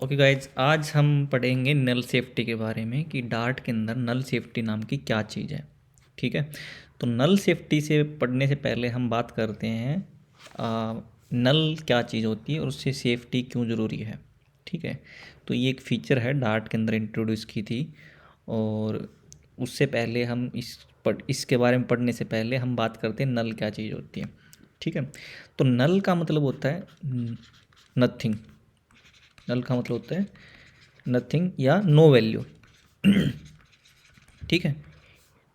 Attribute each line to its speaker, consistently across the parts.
Speaker 1: Okay guys, आज हम पढ़ेंगे नल सेफ्टी के बारे में कि डार्ट के अंदर नल सेफ्टी नाम की क्या चीज़ है। ठीक है, तो नल सेफ्टी से पढ़ने से पहले हम बात करते हैं नल क्या चीज़ होती है और उससे सेफ्टी क्यों ज़रूरी है। ठीक है, तो ये एक फ़ीचर है डार्ट के अंदर इंट्रोड्यूस की थी। और उससे पहले हम इसके बारे में पढ़ने से पहले हम बात करते हैं नल क्या चीज़ होती है। ठीक है, तो नल का मतलब होता है नथिंग। नल का मतलब होता है नथिंग या नो वैल्यू। ठीक है,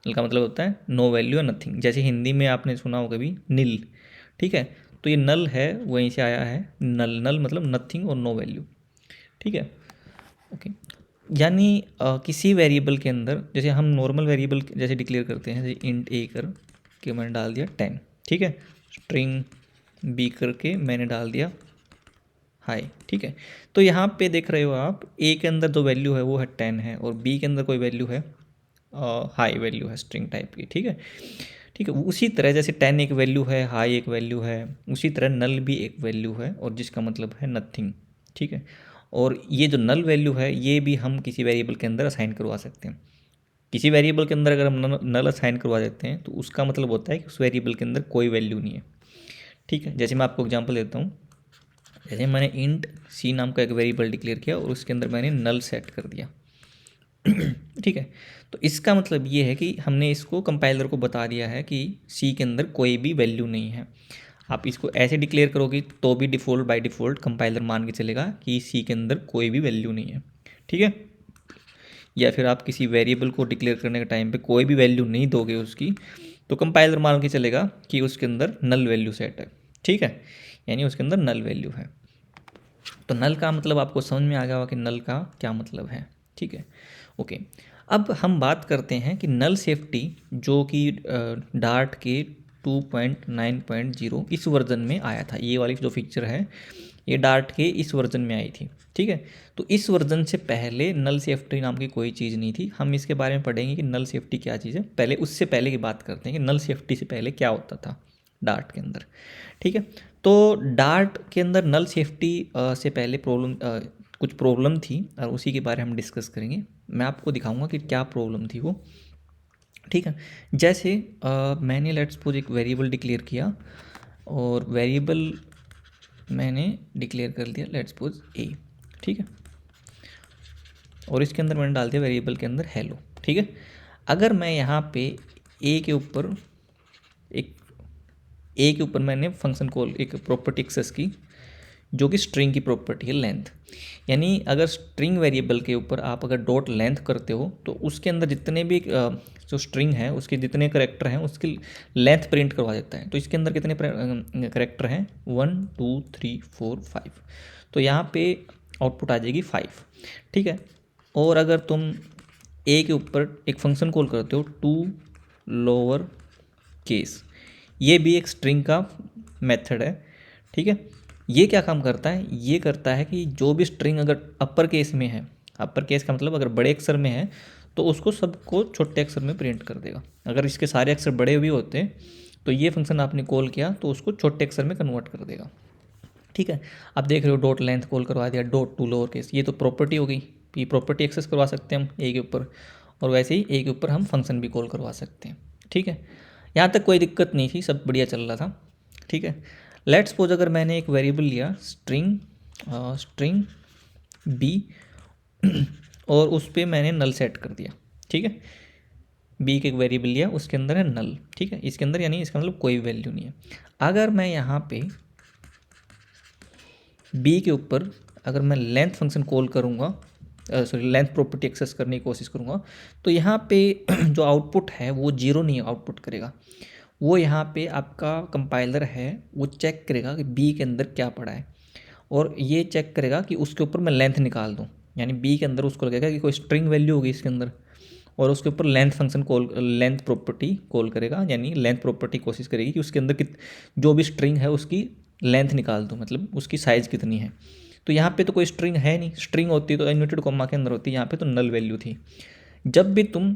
Speaker 1: नल का मतलब होता है नो वैल्यू या नथिंग। जैसे हिंदी में आपने सुना हो कभी नील। ठीक है, तो ये नल है, वहीं से आया है नल। नल मतलब नथिंग और नो वैल्यू। ठीक है, ओके। यानी किसी वेरिएबल के अंदर, जैसे हम नॉर्मल वेरिएबल जैसे डिक्लेयर करते हैं, जैसे इंट ए कर के मैंने डाल दिया 10। ठीक है, स्ट्रिंग बी करके मैंने डाल दिया हाई। ठीक है, तो यहाँ पे देख रहे हो आप, ए के अंदर जो वैल्यू है वो है 10 है और बी के अंदर कोई वैल्यू है हाई वैल्यू है स्ट्रिंग टाइप की। ठीक है, ठीक है, उसी तरह जैसे 10 एक वैल्यू है, हाई एक वैल्यू है, उसी तरह नल भी एक वैल्यू है और जिसका मतलब है नथिंग। ठीक है, और ये जो नल वैल्यू है ये भी हम किसी वेरिएबल के अंदर असाइन करवा सकते हैं। किसी वेरिएबल के अंदर अगर हम नल असाइन करवा देते हैं तो उसका मतलब होता है कि उस वेरिएबल के अंदर कोई वैल्यू नहीं है। ठीक है, जैसे मैं आपको एग्जांपल देता हूँ। जैसे मैंने इंट सी नाम का एक वेरिएबल डिक्लेयर किया और उसके अंदर मैंने नल सेट कर दिया। ठीक है, तो इसका मतलब ये है कि हमने इसको कंपाइलर को बता दिया है कि सी के अंदर कोई भी वैल्यू नहीं है। आप इसको ऐसे डिक्लेयर करोगे तो भी डिफ़ॉल्ट बाय डिफ़ॉल्ट कंपाइलर मान के चलेगा कि सी के अंदर कोई भी वैल्यू नहीं है। ठीक है, या फिर आप किसी वेरिएबल को डिक्लेयर करने के टाइम पे कोई भी वैल्यू नहीं दोगे उसकी, तो कंपाइलर मान के चलेगा कि उसके अंदर नल वैल्यू सेट है। ठीक है, यानी उसके अंदर नल वैल्यू है। तो नल का मतलब आपको समझ में आ गया होगा कि नल का क्या मतलब है। ठीक है, ओके। अब हम बात करते हैं कि नल सेफ्टी जो कि डार्ट के 2.9.0 इस वर्जन में आया था। ये वाली जो फीचर है ये डार्ट के इस वर्जन में आई थी। ठीक है, तो इस वर्जन से पहले नल सेफ्टी नाम की कोई चीज़ नहीं थी। हम इसके बारे में पढ़ेंगे कि नल सेफ्टी क्या चीज़ है। पहले उससे पहले की बात करते हैं कि नल सेफ्टी से पहले क्या होता था डार्ट के अंदर। ठीक है, तो डार्ट के अंदर नल सेफ्टी से पहले कुछ प्रॉब्लम थी और उसी के बारे में हम डिस्कस करेंगे। मैं आपको दिखाऊंगा कि क्या प्रॉब्लम थी वो। ठीक है, जैसे मैंने लेट्स सपोज एक वेरिएबल डिक्लेयर किया और वेरिएबल मैंने डिक्लेयर कर दिया लेट्स सपोज ए। ठीक है, और इसके अंदर मैंने डाल दिया वेरिएबल के अंदर हेलो। ठीक है, अगर मैं यहाँ पे ए के ऊपर एक ए के ऊपर मैंने फंक्शन कॉल एक प्रॉपर्टी एक्सेस की जो कि स्ट्रिंग की प्रॉपर्टी है लेंथ। यानी अगर स्ट्रिंग वेरिएबल के ऊपर आप अगर डॉट लेंथ करते हो तो उसके अंदर जितने भी जो स्ट्रिंग है उसके जितने करेक्टर हैं उसकी लेंथ प्रिंट करवा देता है। तो इसके अंदर कितने करेक्टर हैं, 1 2 3 4 5। तो यहाँ पे आउटपुट आ जाएगी 5। ठीक है, और अगर तुम ए के ऊपर एक फंक्शन कॉल करते हो टू लोअर केस, ये भी एक स्ट्रिंग का मेथड है। ठीक है, ये क्या काम करता है, ये करता है कि जो भी स्ट्रिंग अगर अपर केस में है, अपर केस का मतलब अगर बड़े अक्षर में है तो उसको सबको छोटे अक्षर में प्रिंट कर देगा। अगर इसके सारे अक्षर बड़े हुए होते तो ये फंक्शन आपने कॉल किया तो उसको छोटे अक्षर में कन्वर्ट कर देगा। ठीक है, आप देख रहे हो डॉट लेंथ कॉल करवा दिया, डॉट टू लोअर केस, ये तो प्रॉपर्टी हो गई। ये प्रॉपर्टी एक्सेस करवा सकते हैं हम ए के ऊपर, और वैसे ही ए के ऊपर हम फंक्शन भी कॉल करवा सकते हैं। ठीक है, यहाँ तक कोई दिक्कत नहीं थी, सब बढ़िया चल रहा था। ठीक है, लेट्स सपोज अगर मैंने एक वेरिएबल लिया स्ट्रिंग बी और उस पर मैंने नल सेट कर दिया। ठीक है, बी के एक वेरिएबल लिया उसके अंदर है नल। ठीक है, इसके अंदर यानी इसका मतलब कोई वैल्यू नहीं है। अगर मैं यहाँ पे बी के ऊपर अगर मैं लेंथ फंक्शन कॉल करूँगा, सॉरी लेंथ प्रॉपर्टी एक्सेस करने की कोशिश करूँगा, तो यहाँ पे जो आउटपुट है वो जीरो नहीं आउटपुट करेगा। वो यहाँ पे आपका कंपाइलर है वो चेक करेगा कि बी के अंदर क्या पड़ा है और ये चेक करेगा कि उसके ऊपर मैं लेंथ निकाल दूँ। यानी बी के अंदर उसको लगेगा कि कोई स्ट्रिंग वैल्यू होगी इसके अंदर और उसके ऊपर length function call, length property call करेगा। यानी लेंथ प्रॉपर्टी कोशिश करेगी कि उसके अंदर जो भी स्ट्रिंग है उसकी लेंथ निकाल दूँ, मतलब उसकी साइज़ कितनी है। तो यहाँ पे तो कोई स्ट्रिंग है नहीं, स्ट्रिंग होती तो इन्वर्टेड कॉमा के अंदर होती, यहाँ पे तो नल वैल्यू थी। जब भी तुम,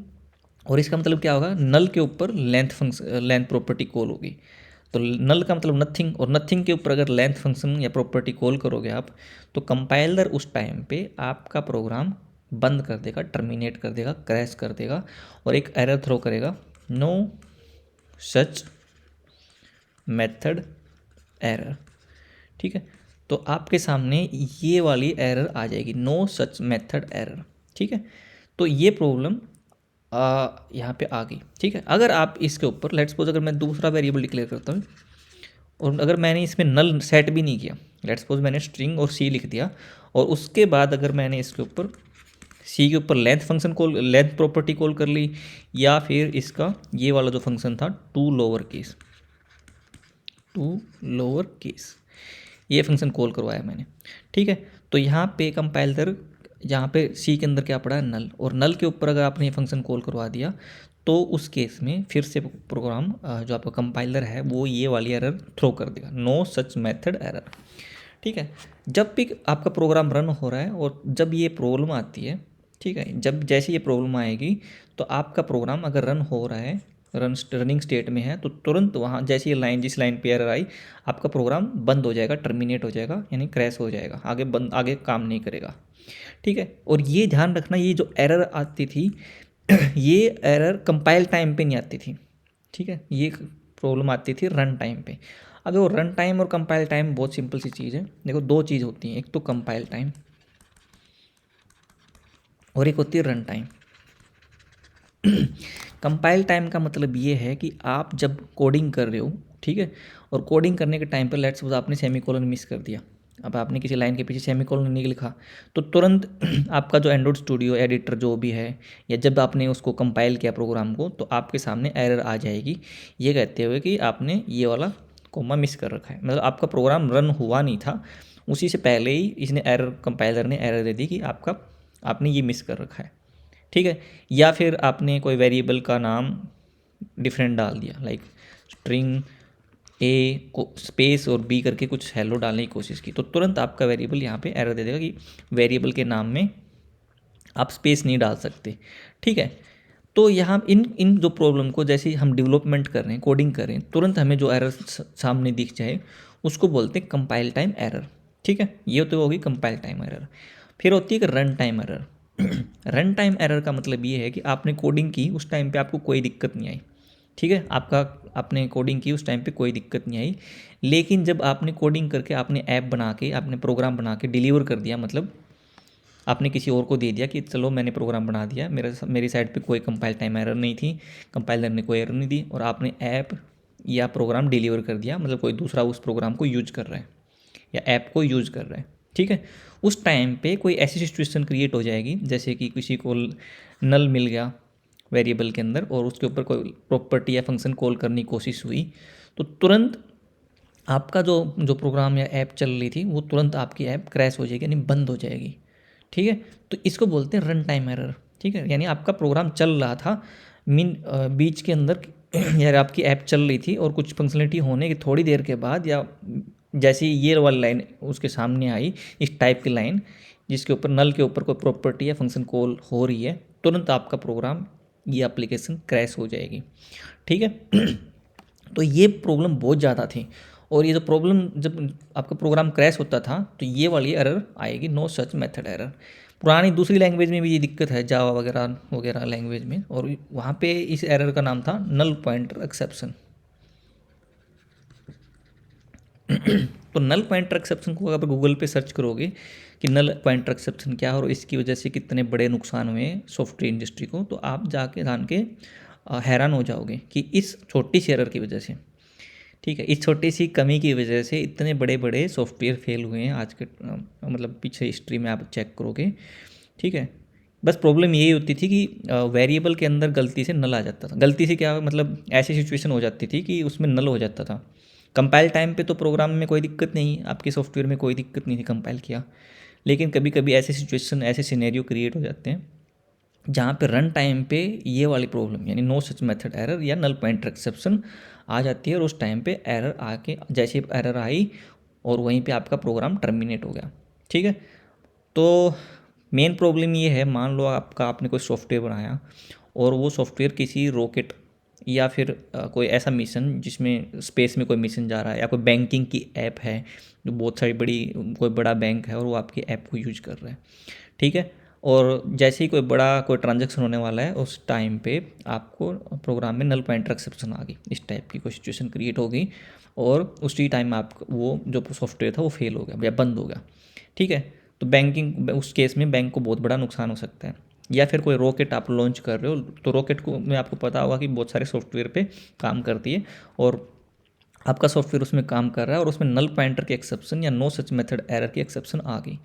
Speaker 1: और इसका मतलब क्या होगा, नल के ऊपर लेंथ प्रॉपर्टी कॉल होगी। तो नल का मतलब नथिंग, और नथिंग के ऊपर अगर लेंथ फंक्शन या प्रॉपर्टी कॉल करोगे आप, तो कंपाइलर उस टाइम पे आपका प्रोग्राम बंद कर देगा, टर्मिनेट कर देगा, क्रैश कर देगा और एक एरर थ्रो करेगा, नो सच मेथड एरर। ठीक है, तो आपके सामने ये वाली एरर आ जाएगी, नो सच मेथड एरर। ठीक है, तो ये प्रॉब्लम यहाँ पे आ गई। ठीक है, अगर आप इसके ऊपर लेट्स सपोज अगर मैं दूसरा वेरिएबल डिक्लेयर करता हूँ और अगर मैंने इसमें नल सेट भी नहीं किया, लेट्स सपोज मैंने स्ट्रिंग और सी लिख दिया, और उसके बाद अगर मैंने इसके ऊपर सी के ऊपर length function call, length property call कर ली, या फिर इसका ये वाला जो फंक्शन था टू लोअर केस, ये फंक्शन कॉल करवाया मैंने। ठीक है, तो यहाँ पे कंपाइलर, यहाँ पे सी के अंदर क्या पड़ा है, नल, और नल के ऊपर अगर आपने ये फंक्शन कॉल करवा दिया तो उस केस में फिर से प्रोग्राम जो आपका कंपाइलर है वो ये वाली एरर थ्रो कर देगा, नो सच मेथड एरर। ठीक है, जब भी आपका प्रोग्राम रन हो रहा है और जब ये प्रॉब्लम आती है, ठीक है, जब जैसे ये प्रॉब्लम आएगी तो आपका प्रोग्राम अगर रन हो रहा है, रनिंग स्टेट में है, तो तुरंत वहाँ जैसे ये लाइन, जिस लाइन पे एरर आई, आपका प्रोग्राम बंद हो जाएगा, टर्मिनेट हो जाएगा, यानी क्रैश हो जाएगा, आगे काम नहीं करेगा। ठीक है, और ये ध्यान रखना, ये जो एरर आती थी ये एरर कंपाइल टाइम पे नहीं आती थी। ठीक है, ये प्रॉब्लम आती थी रन टाइम पे। अब वो रन टाइम और कंपाइल टाइम बहुत सिंपल सी चीज़ है। देखो दो चीज़ होती हैं, एक तो कंपाइल टाइम और एक होती है रन टाइम। कंपाइल टाइम का मतलब ये है कि आप जब कोडिंग कर रहे हो, ठीक है, और कोडिंग करने के टाइम पर लेट्स सपोज आपने सेमीकोलन मिस कर दिया, अब आपने किसी लाइन के पीछे सेमीकोलन नहीं लिखा, तो तुरंत आपका जो एंड्रॉइड स्टूडियो एडिटर जो भी है, या जब आपने उसको कंपाइल किया प्रोग्राम को, तो आपके सामने एरर आ जाएगी, ये कहते हुए कि आपने ये वाला कोमा मिस कर रखा है, मतलब आपका प्रोग्राम रन हुआ नहीं था, उसी से पहले ही इसने एरर, कंपाइलर ने एरर दे दी कि आपने ये मिस कर रखा है। ठीक है, या फिर आपने कोई वेरिएबल का नाम डिफरेंट डाल दिया, लाइक स्ट्रिंग ए को स्पेस और बी करके कुछ हेलो डालने की कोशिश की, तो तुरंत आपका वेरिएबल यहाँ पे एरर दे देगा कि वेरिएबल के नाम में आप स्पेस नहीं डाल सकते। ठीक है, तो यहाँ इन इन जो प्रॉब्लम को, जैसे हम डेवलपमेंट कर रहे हैं, कोडिंग कर रहे हैं, तुरंत हमें जो एरर सामने दिख जाए उसको बोलते हैं कंपाइल टाइम एरर। ठीक है, ये तो होगी कंपाइल टाइम एरर। फिर होती है run time error. Run time error का मतलब ये है कि आपने कोडिंग की, उस टाइम पे आपको कोई दिक्कत नहीं आई। ठीक है, आपने कोडिंग की, उस टाइम पे कोई दिक्कत नहीं आई, लेकिन जब आपने कोडिंग करके, आपने ऐप बना के, आपने प्रोग्राम बना के डिलीवर कर दिया, मतलब आपने किसी और को दे दिया कि चलो मैंने प्रोग्राम बना दिया, मेरी साइड पे कोई कंपाइल टाइम एरर नहीं थी, कंपाइलर ने कोई एरर नहीं दी, और आपने ऐप या प्रोग्राम डिलीवर कर दिया, मतलब कोई दूसरा उस प्रोग्राम को यूज कर रहा है या ऐप को यूज कर रहा है। ठीक है, उस टाइम पे कोई ऐसी सिचुएशन क्रिएट हो जाएगी, जैसे कि किसी को नल मिल गया वेरिएबल के अंदर और उसके ऊपर कोई प्रॉपर्टी या फंक्शन कॉल करने की कोशिश हुई, तो तुरंत आपका जो जो प्रोग्राम या ऐप चल रही थी वो तुरंत आपकी ऐप क्रैश हो जाएगी, यानी बंद हो जाएगी। ठीक है, तो इसको बोलते हैं रन टाइम एरर। ठीक है, यानी आपका प्रोग्राम चल रहा था, बीच के अंदर यार आपकी ऐप चल रही थी और कुछ फंक्शनलिटी होने की थोड़ी देर के बाद, या जैसे ये वाली लाइन उसके सामने आई, इस टाइप की लाइन जिसके ऊपर नल के ऊपर कोई प्रॉपर्टी या फंक्शन कॉल हो रही है, तुरंत आपका प्रोग्राम, ये एप्लीकेशन क्रैश हो जाएगी। ठीक है, तो ये प्रॉब्लम बहुत ज़्यादा थी, और ये जो प्रॉब्लम, जब आपका प्रोग्राम क्रैश होता था तो ये वाली एरर आएगी, नो सच मेथड एरर। पुरानी दूसरी लैंग्वेज में भी ये दिक्कत है, जावा वगैरह वगैरह लैंग्वेज में, और वहाँ पे इस एरर का नाम था नल पॉइंटर एक्सेप्शन। तो नल पॉइंटर एक्सेप्शन को अगर गूगल पे सर्च करोगे कि नल पॉइंटर एक्सेप्शन क्या है और इसकी वजह से कितने बड़े नुकसान हुए सॉफ्टवेयर इंडस्ट्री को, तो आप जाके जान के हैरान हो जाओगे कि इस छोटी सी एरर की वजह से, ठीक है, इस छोटी सी कमी की वजह से इतने बड़े बड़े सॉफ्टवेयर फेल हुए हैं आज के, मतलब पीछे हिस्ट्री में आप चेक करोगे। ठीक है, बस प्रॉब्लम यही होती थी कि वेरिएबल के अंदर गलती से नल आ जाता था, गलती से क्या मतलब ऐसी सिचुएशन हो जाती थी कि उसमें नल हो जाता था। कंपाइल टाइम पे तो प्रोग्राम में कोई दिक्कत नहीं, आपके सॉफ्टवेयर में कोई दिक्कत नहीं थी कंपाइल किया, लेकिन कभी कभी ऐसे सिचुएशन, ऐसे सिनेरियो क्रिएट हो जाते हैं जहाँ पे रन टाइम पे ये वाली प्रॉब्लम, यानी नो सच मेथड एरर या नल पॉइंटर एक्सेप्शन आ जाती है, और उस टाइम पे एरर आके, जैसे एरर आई और वहीं पे आपका प्रोग्राम टर्मिनेट हो गया। ठीक है, तो मेन प्रॉब्लम ये है, मान लो आपने कोई सॉफ्टवेयर बनाया और वो सॉफ्टवेयर किसी रॉकेट या फिर कोई ऐसा मिशन जिसमें स्पेस में कोई मिशन जा रहा है, या कोई बैंकिंग की ऐप है जो बहुत सारी कोई बड़ा बैंक है और वो आपकी ऐप को यूज कर रहा है, ठीक है। और जैसे ही कोई ट्रांजैक्शन होने वाला है उस टाइम पे आपको प्रोग्राम में नल पॉइंटर एक्सेप्शन आ गई, इस टाइप की कोई सिचुएशन क्रिएट हो गई और उसी टाइम आप वो जो सॉफ्टवेयर था वो फेल हो गया या बंद हो गया, ठीक है। तो बैंकिंग उस केस में बैंक को बहुत बड़ा नुकसान हो सकता है। या फिर कोई रॉकेट आप लॉन्च कर रहे हो, तो रॉकेट को में आपको पता होगा कि बहुत सारे सॉफ्टवेयर पे काम करती है और आपका सॉफ्टवेयर उसमें काम कर रहा है और उसमें नल पॉइंटर की एक्सेप्शन या नो सच मेथड एरर की एक्सेप्शन आ गई,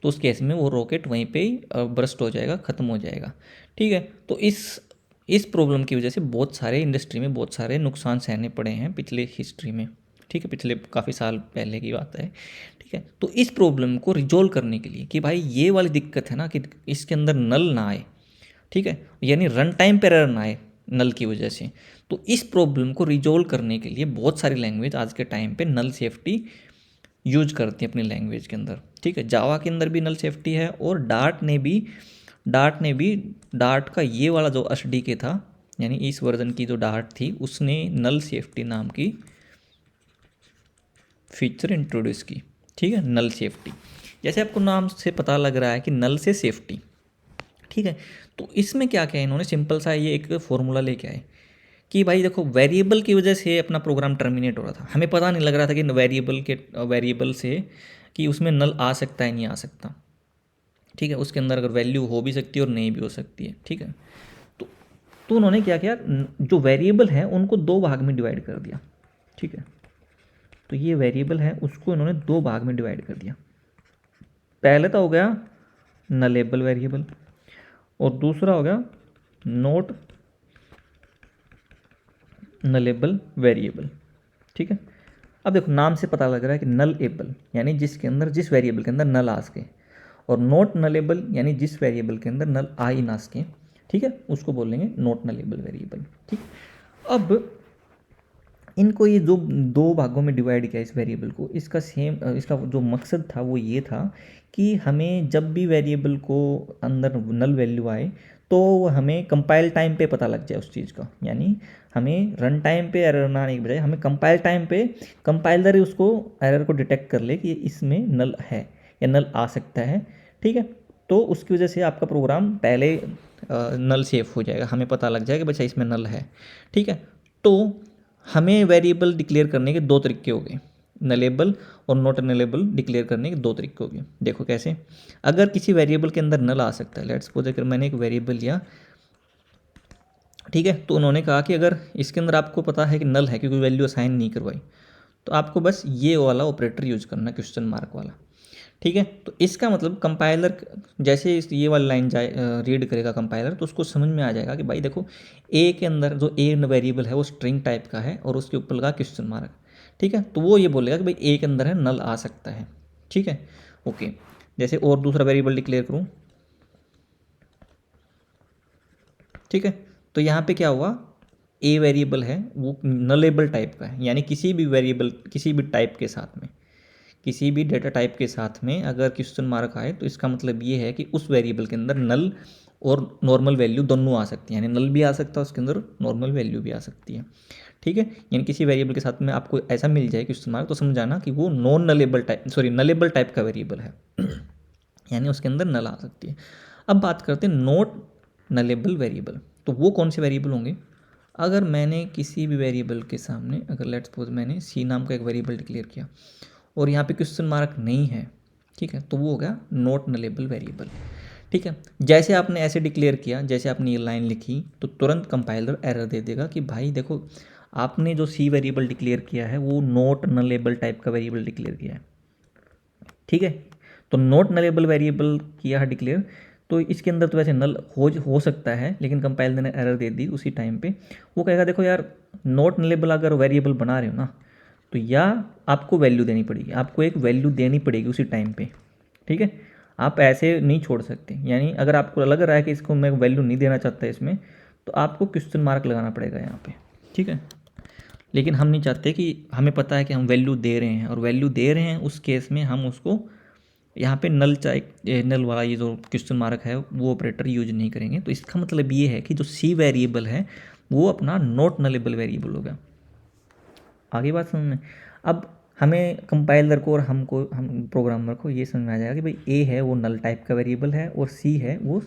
Speaker 1: तो उस केस में वो रॉकेट वहीं पे ही बर्स्ट हो जाएगा, ख़त्म हो जाएगा, ठीक है। तो इस प्रॉब्लम की वजह से बहुत सारे इंडस्ट्री में बहुत सारे नुकसान सहने पड़े हैं पिछले हिस्ट्री में, ठीक है, पिछले काफ़ी साल पहले की बात है, ठीक है। तो इस प्रॉब्लम को रिजोल्व करने के लिए कि भाई ये वाली दिक्कत है ना कि इसके अंदर नल ना आए, ठीक है, यानी रन टाइम पर एरर ना आए नल की वजह से, तो इस प्रॉब्लम को रिजोल्व करने के लिए बहुत सारी लैंग्वेज आज के टाइम पे नल सेफ्टी यूज करती है अपनी लैंग्वेज के अंदर, ठीक है। जावा के अंदर भी नल सेफ्टी है और डार्ट का ये वाला जो एसडीके था, यानी इस वर्जन की जो डार्ट थी उसने नल सेफ्टी नाम की फीचर इंट्रोड्यूस की, ठीक है, नल सेफ्टी। जैसे आपको नाम से पता लग रहा है कि नल से सेफ्टी, ठीक है। तो इसमें क्या क्या है, इन्होंने सिंपल सा ये एक फॉर्मूला लेके आए कि भाई देखो वेरिएबल की वजह से अपना प्रोग्राम टर्मिनेट हो रहा था, हमें पता नहीं लग रहा था कि वेरिएबल से कि उसमें नल आ सकता है नहीं आ सकता, ठीक है, उसके अंदर अगर वैल्यू हो भी सकती है और नहीं भी हो सकती है, ठीक है। तो तो उन्होंने क्या किया, जो वेरिएबल है उनको दो भाग में डिवाइड कर दिया, ठीक है। तो ये वेरिएबल है उसको इन्होंने दो भाग में डिवाइड कर दिया। पहले तो हो गया नलेबल वेरिएबल और दूसरा हो गया नोट नलेबल वेरिएबल, ठीक है। अब देखो नाम से पता लग रहा है कि नल एबल यानी जिस वेरिएबल के अंदर नल आ सके, और नॉट नलेबल यानी जिस वेरिएबल के अंदर नल आ ही ना सके, ठीक है, उसको बोलेंगे नॉट नलेबल वेरिएबल, ठीक। अब इनको ये जो दो भागों में डिवाइड किया इस वेरिएबल को, इसका जो मकसद था वो ये था कि हमें जब भी वेरिएबल को अंदर नल वैल्यू आए तो हमें कंपाइल टाइम पे पता लग जाए उस चीज़ का, यानी हमें रन टाइम पे एरर ना आने के बजाय हमें कंपाइल टाइम पे कंपाइलर ही उसको एरर को डिटेक्ट कर ले कि इसमें नल है या नल आ सकता है, ठीक है। तो उसकी वजह से आपका प्रोग्राम पहले नल सेफ हो जाएगा, हमें पता लग जाएगा बच्चा इसमें नल है, ठीक है। तो हमें वेरिएबल डिक्लेयर करने के दो तरीके हो गए, नलेबल और नॉट नलेबल डिक्लेयर करने के दो तरीके हो गए। देखो कैसे, अगर किसी वेरिएबल के अंदर नल आ सकता है, लेट्स सपोज अगर मैंने एक वेरिएबल लिया, ठीक है, तो उन्होंने कहा कि अगर इसके अंदर आपको पता है कि नल है क्योंकि वैल्यू असाइन नहीं करवाई, तो आपको बस ये वाला ऑपरेटर यूज करना, क्वेश्चन मार्क वाला, ठीक है। तो इसका मतलब कंपाइलर जैसे ये वाली लाइन जाए रीड करेगा कंपाइलर, तो उसको समझ में आ जाएगा कि भाई देखो ए के अंदर जो ए वेरिएबल है वो स्ट्रिंग टाइप का है और उसके ऊपर लगा क्वेश्चन मार्क, ठीक है। तो वो ये बोलेगा कि भाई ए के अंदर है नल आ सकता है, ठीक है, ओके। जैसे और दूसरा वेरिएबल डिक्लेयर करूँ, ठीक है, तो यहाँ पे क्या हुआ, ए वेरिएबल है वो नलेबल टाइप का है, यानी किसी भी वेरिएबल किसी भी टाइप के साथ में, किसी भी डेटा टाइप के साथ में अगर क्वेश्चन मार्क आए तो इसका मतलब ये है कि उस वेरिएबल के अंदर नल और नॉर्मल वैल्यू दोनों आ सकती हैं, यानी नल भी आ सकता है उसके अंदर नॉर्मल वैल्यू भी आ सकती है, ठीक है। यानी किसी वेरिएबल के साथ में आपको ऐसा मिल जाए क्वेश्चन मार्क, तो समझाना कि वो नलेबल टाइप का वेरिएबल है यानी उसके अंदर नल आ सकती है। अब बात करते हैं नॉट नलेबल वेरिएबल, तो वो कौन से वेरिएबल होंगे, अगर मैंने किसी भी वेरिएबल के सामने अगर लेट्स सपोज मैंने सी नाम का एक वेरिएबल डिक्लेयर किया और यहाँ पे क्वेश्चन मार्क नहीं है, ठीक है, तो वो हो गया नॉट नलेबल वेरिएबल, ठीक है। जैसे आपने ऐसे डिक्लेयर किया, जैसे आपने ये लाइन लिखी, तो तुरंत कंपाइलर एरर दे देगा कि भाई देखो आपने जो सी वेरिएबल डिक्लेयर किया है वो नॉट नलेबल टाइप का वेरिएबल डिक्लेयर किया है, ठीक है। तो नॉट नलेबल वेरिएबल किया है डिक्लेयर, तो इसके अंदर तो वैसे नल हो सकता है, लेकिन कंपाइलर ने एरर दे दी उसी टाइम पे, वो कहेगा देखो यार नॉट नलेबल अगर वेरिएबल बना रहे हो ना, तो या आपको वैल्यू देनी पड़ेगी, आपको एक वैल्यू देनी पड़ेगी उसी टाइम पे, ठीक है। आप ऐसे नहीं छोड़ सकते, यानी अगर आपको लग रहा है कि इसको मैं वैल्यू नहीं देना चाहता इसमें, तो आपको क्वेश्चन मार्क लगाना पड़ेगा यहाँ पे, ठीक है। लेकिन हम नहीं चाहते कि हमें पता है कि हम वैल्यू दे रहे हैं और वैल्यू दे रहे हैं उस केस में हम उसको यहाँ पे नल वाला ये जो क्वेश्चन मार्क है वो ऑपरेटर यूज नहीं करेंगे। तो इसका मतलब ये है कि जो सी वेरिएबल है वो अपना नॉट नलेबल वेरिएबल हो गया। आगे बात समझ में। अब हमें कंपाइलर को और हम प्रोग्रामर को ये समझ में आ जाएगा कि भाई ए है वो नल टाइप का वेरिएबल है और सी है वो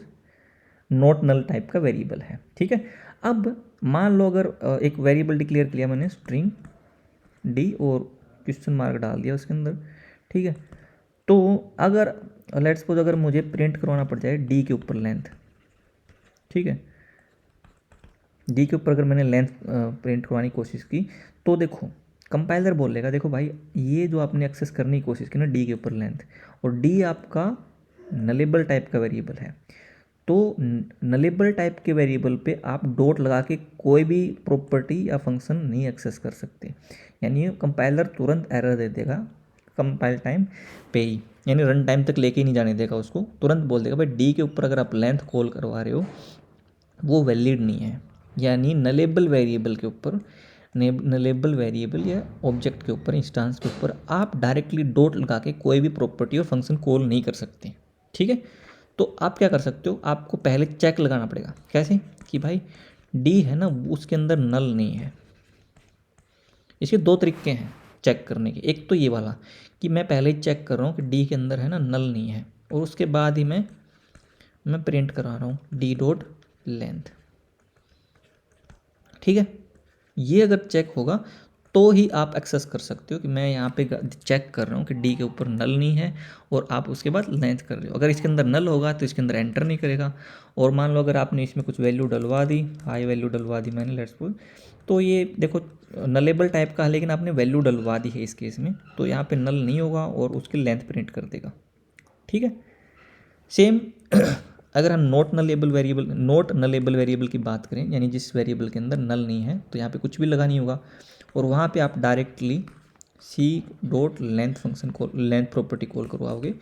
Speaker 1: नॉट नल टाइप का वेरिएबल है। ठीक है, अब मान लो अगर एक वेरिएबल डिक्लेयर किया मैंने स्ट्रिंग डी और क्वेश्चन मार्क डाल दिया उसके अंदर। ठीक है, तो अगर लेट्स सपोज अगर मुझे प्रिंट करवाना पड़ जाए डी के ऊपर लेंथ, ठीक है, डी के ऊपर अगर मैंने लेंथ प्रिंट करवाने की कोशिश की तो देखो कंपाइलर बोलेगा देखो भाई ये जो आपने एक्सेस करने की कोशिश की ना डी के ऊपर लेंथ, और डी आपका नलेबल टाइप का वेरिएबल है, तो नलेबल टाइप के वेरिएबल पे आप डॉट लगा के कोई भी प्रॉपर्टी या फंक्शन नहीं एक्सेस कर सकते। यानी कंपाइलर तुरंत एरर दे देगा कंपाइल टाइम पे ही, यानी रन टाइम तक लेके ही नहीं जाने देगा उसको, तुरंत बोल देगा भाई डी के ऊपर अगर आप लेंथ कॉल करवा रहे हो वो वैलिड नहीं है। यानी नलेबल वेरिएबल के ऊपर, नलेबल वेरिएबल या ऑब्जेक्ट के ऊपर, इंस्टांस के ऊपर आप डायरेक्टली डॉट लगा के कोई भी प्रॉपर्टी और फंक्शन कॉल नहीं कर सकते। ठीक है, तो आप क्या कर सकते हो, आपको पहले चेक लगाना पड़ेगा। कैसे कि भाई डी है ना उसके अंदर नल नहीं है। इसके दो तरीके हैं चेक करने के, एक तो ये वाला कि मैं पहले ही चेक कर रहा हूँ कि डी के अंदर है ना नल नहीं है, और उसके बाद ही मैं प्रिंट करा रहा हूँ डी डॉट लेंथ। ठीक है, ये अगर चेक होगा तो ही आप एक्सेस कर सकते हो कि मैं यहाँ पे चेक कर रहा हूँ कि डी के ऊपर नल नहीं है, और आप उसके बाद लेंथ कर रहे हो। अगर इसके अंदर नल होगा तो इसके अंदर एंटर नहीं करेगा। और मान लो अगर आपने इसमें कुछ वैल्यू डलवा दी, हाई वैल्यू डलवा दी मैंने लेट्स सपोज, तो ये देखो नलेबल टाइप का है लेकिन आपने वैल्यू डलवा दी है इस केस में, तो यहाँ पे नल नहीं होगा और उसकी लेंथ प्रिंट कर देगा। ठीक है, सेम अगर हम नॉट नलेबल वेरिएबल की बात करें, यानी जिस वेरिएबल के अंदर नल नहीं है, तो यहाँ पे कुछ भी लगा नहीं होगा, और वहाँ पे आप directly C dot length function call, length property call करवाओगे,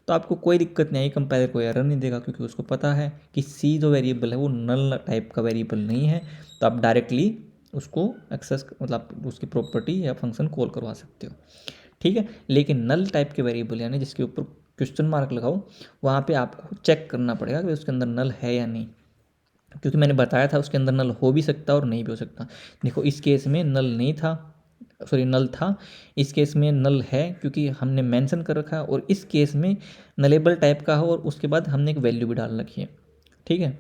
Speaker 1: तो आपको कोई दिक्कत नहीं आएगी, कंपाइलर कोई एरर नहीं देगा, क्योंकि उसको पता है कि सी जो वेरिएबल है वो नल टाइप का वेरिएबल नहीं है। तो आप डायरेक्टली उसको एक्सेस मतलब उसकी प्रॉपर्टी या फंक्शन कॉल करवा सकते हो। ठीक है, लेकिन नल टाइप के वेरिएबल यानी जिसके ऊपर क्वेश्चन मार्क लगाओ, वहाँ पे आपको चेक करना पड़ेगा कि उसके अंदर नल है या नहीं, क्योंकि मैंने बताया था उसके अंदर नल हो भी सकता और नहीं भी हो सकता। देखो इस केस में नल नहीं था, सॉरी नल था, इस केस में नल है क्योंकि हमने मेंशन कर रखा है, और इस केस में नलेबल टाइप का हो और उसके बाद हमने एक वैल्यू भी डाल रखी है। ठीक है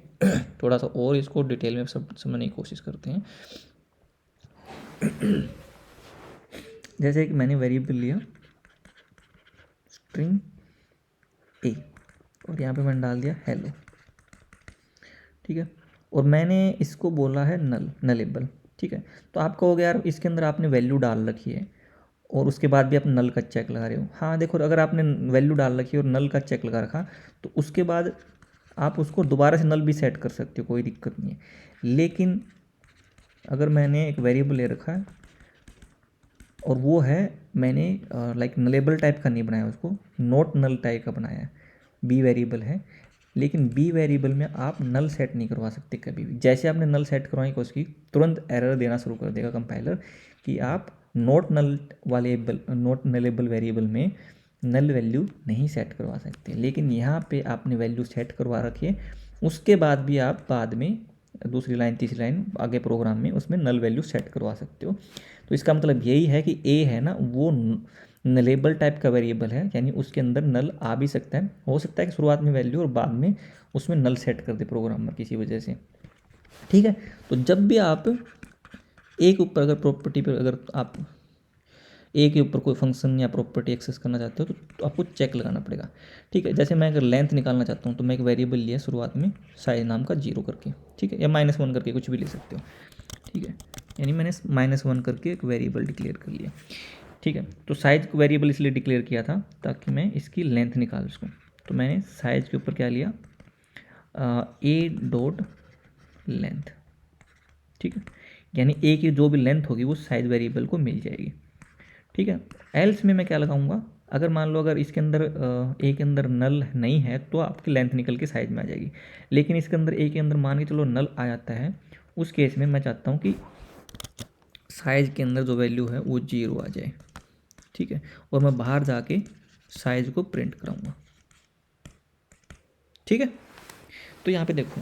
Speaker 1: थोड़ा सा और इसको डिटेल में समझने की कोशिश करते हैं। जैसे कि मैंने वेरिएबल लिया स्ट्रिंग ए और यहाँ पे मैंने डाल दिया हेलो। ठीक है, और मैंने इसको बोला है नलेबल। ठीक है, तो आप कहोगे यार इसके अंदर आपने वैल्यू डाल रखी है और उसके बाद भी आप नल का चेक लगा रहे हो। हाँ देखो, अगर आपने वैल्यू डाल रखी है और नल का चेक लगा रखा तो उसके बाद आप उसको दोबारा से नल भी सेट कर सकते हो, कोई दिक्कत नहीं है। लेकिन अगर मैंने एक वेरिएबल ले रखा है और वो है मैंने लाइक नलेबल टाइप का नहीं बनाया, उसको नॉट नल टाइप का बनाया है, बी वेरिएबल है, लेकिन बी वेरिएबल में आप नल सेट नहीं करवा सकते कभी भी। जैसे आपने नल सेट करवाने की कोशिश की तुरंत एरर देना शुरू कर देगा कंपाइलर कि आप नॉट नलेबल वेरिएबल में नल वैल्यू नहीं सेट करवा सकते। लेकिन यहाँ पे आपने वैल्यू सेट करवा रखी है, उसके बाद भी आप बाद में दूसरी लाइन तीसरी लाइन आगे प्रोग्राम में उसमें नल वैल्यू सेट करवा सकते हो। तो इसका मतलब यही है कि ए है ना वो नलेबल टाइप का वेरिएबल है, यानी उसके अंदर नल आ भी सकता है, हो सकता है कि शुरुआत में वैल्यू और बाद में उसमें नल सेट कर दे प्रोग्रामर किसी वजह से। ठीक है, तो जब भी आप ए के ऊपर अगर प्रॉपर्टी पर अगर आप ए के ऊपर कोई फंक्शन या प्रॉपर्टी एक्सेस करना चाहते हो तो आपको चेक लगाना पड़ेगा। ठीक है, जैसे मैं अगर लेंथ निकालना चाहता हूँ तो मैं एक वेरिएबल लिया शुरुआत में साइज नाम का 0 करके, ठीक है, या -1 करके कुछ भी ले सकते हो। ठीक है, यानी मैंने -1 करके एक वेरिएबल डिक्लेयर कर लिया। ठीक है, तो साइज को वेरिएबल इसलिए डिक्लेयर किया था ताकि मैं इसकी लेंथ निकाल सकूँ। तो मैंने साइज के ऊपर क्या लिया, ए डॉट लेंथ। ठीक है, यानी ए की जो भी लेंथ होगी वो साइज वेरिएबल को मिल जाएगी। ठीक है, एल्स में मैं क्या लगाऊंगा, अगर मान लो अगर इसके अंदर ए के अंदर नल नहीं है तो आपकी लेंथ निकल के साइज में आ जाएगी। लेकिन इसके अंदर ए के अंदर मान के चलो नल आ जाता है, उस केस में मैं चाहता हूँ कि साइज के अंदर जो वैल्यू है वो 0 आ जाए। ठीक है, और मैं बाहर जाके साइज को प्रिंट कराऊंगा। ठीक है, तो यहाँ पे देखो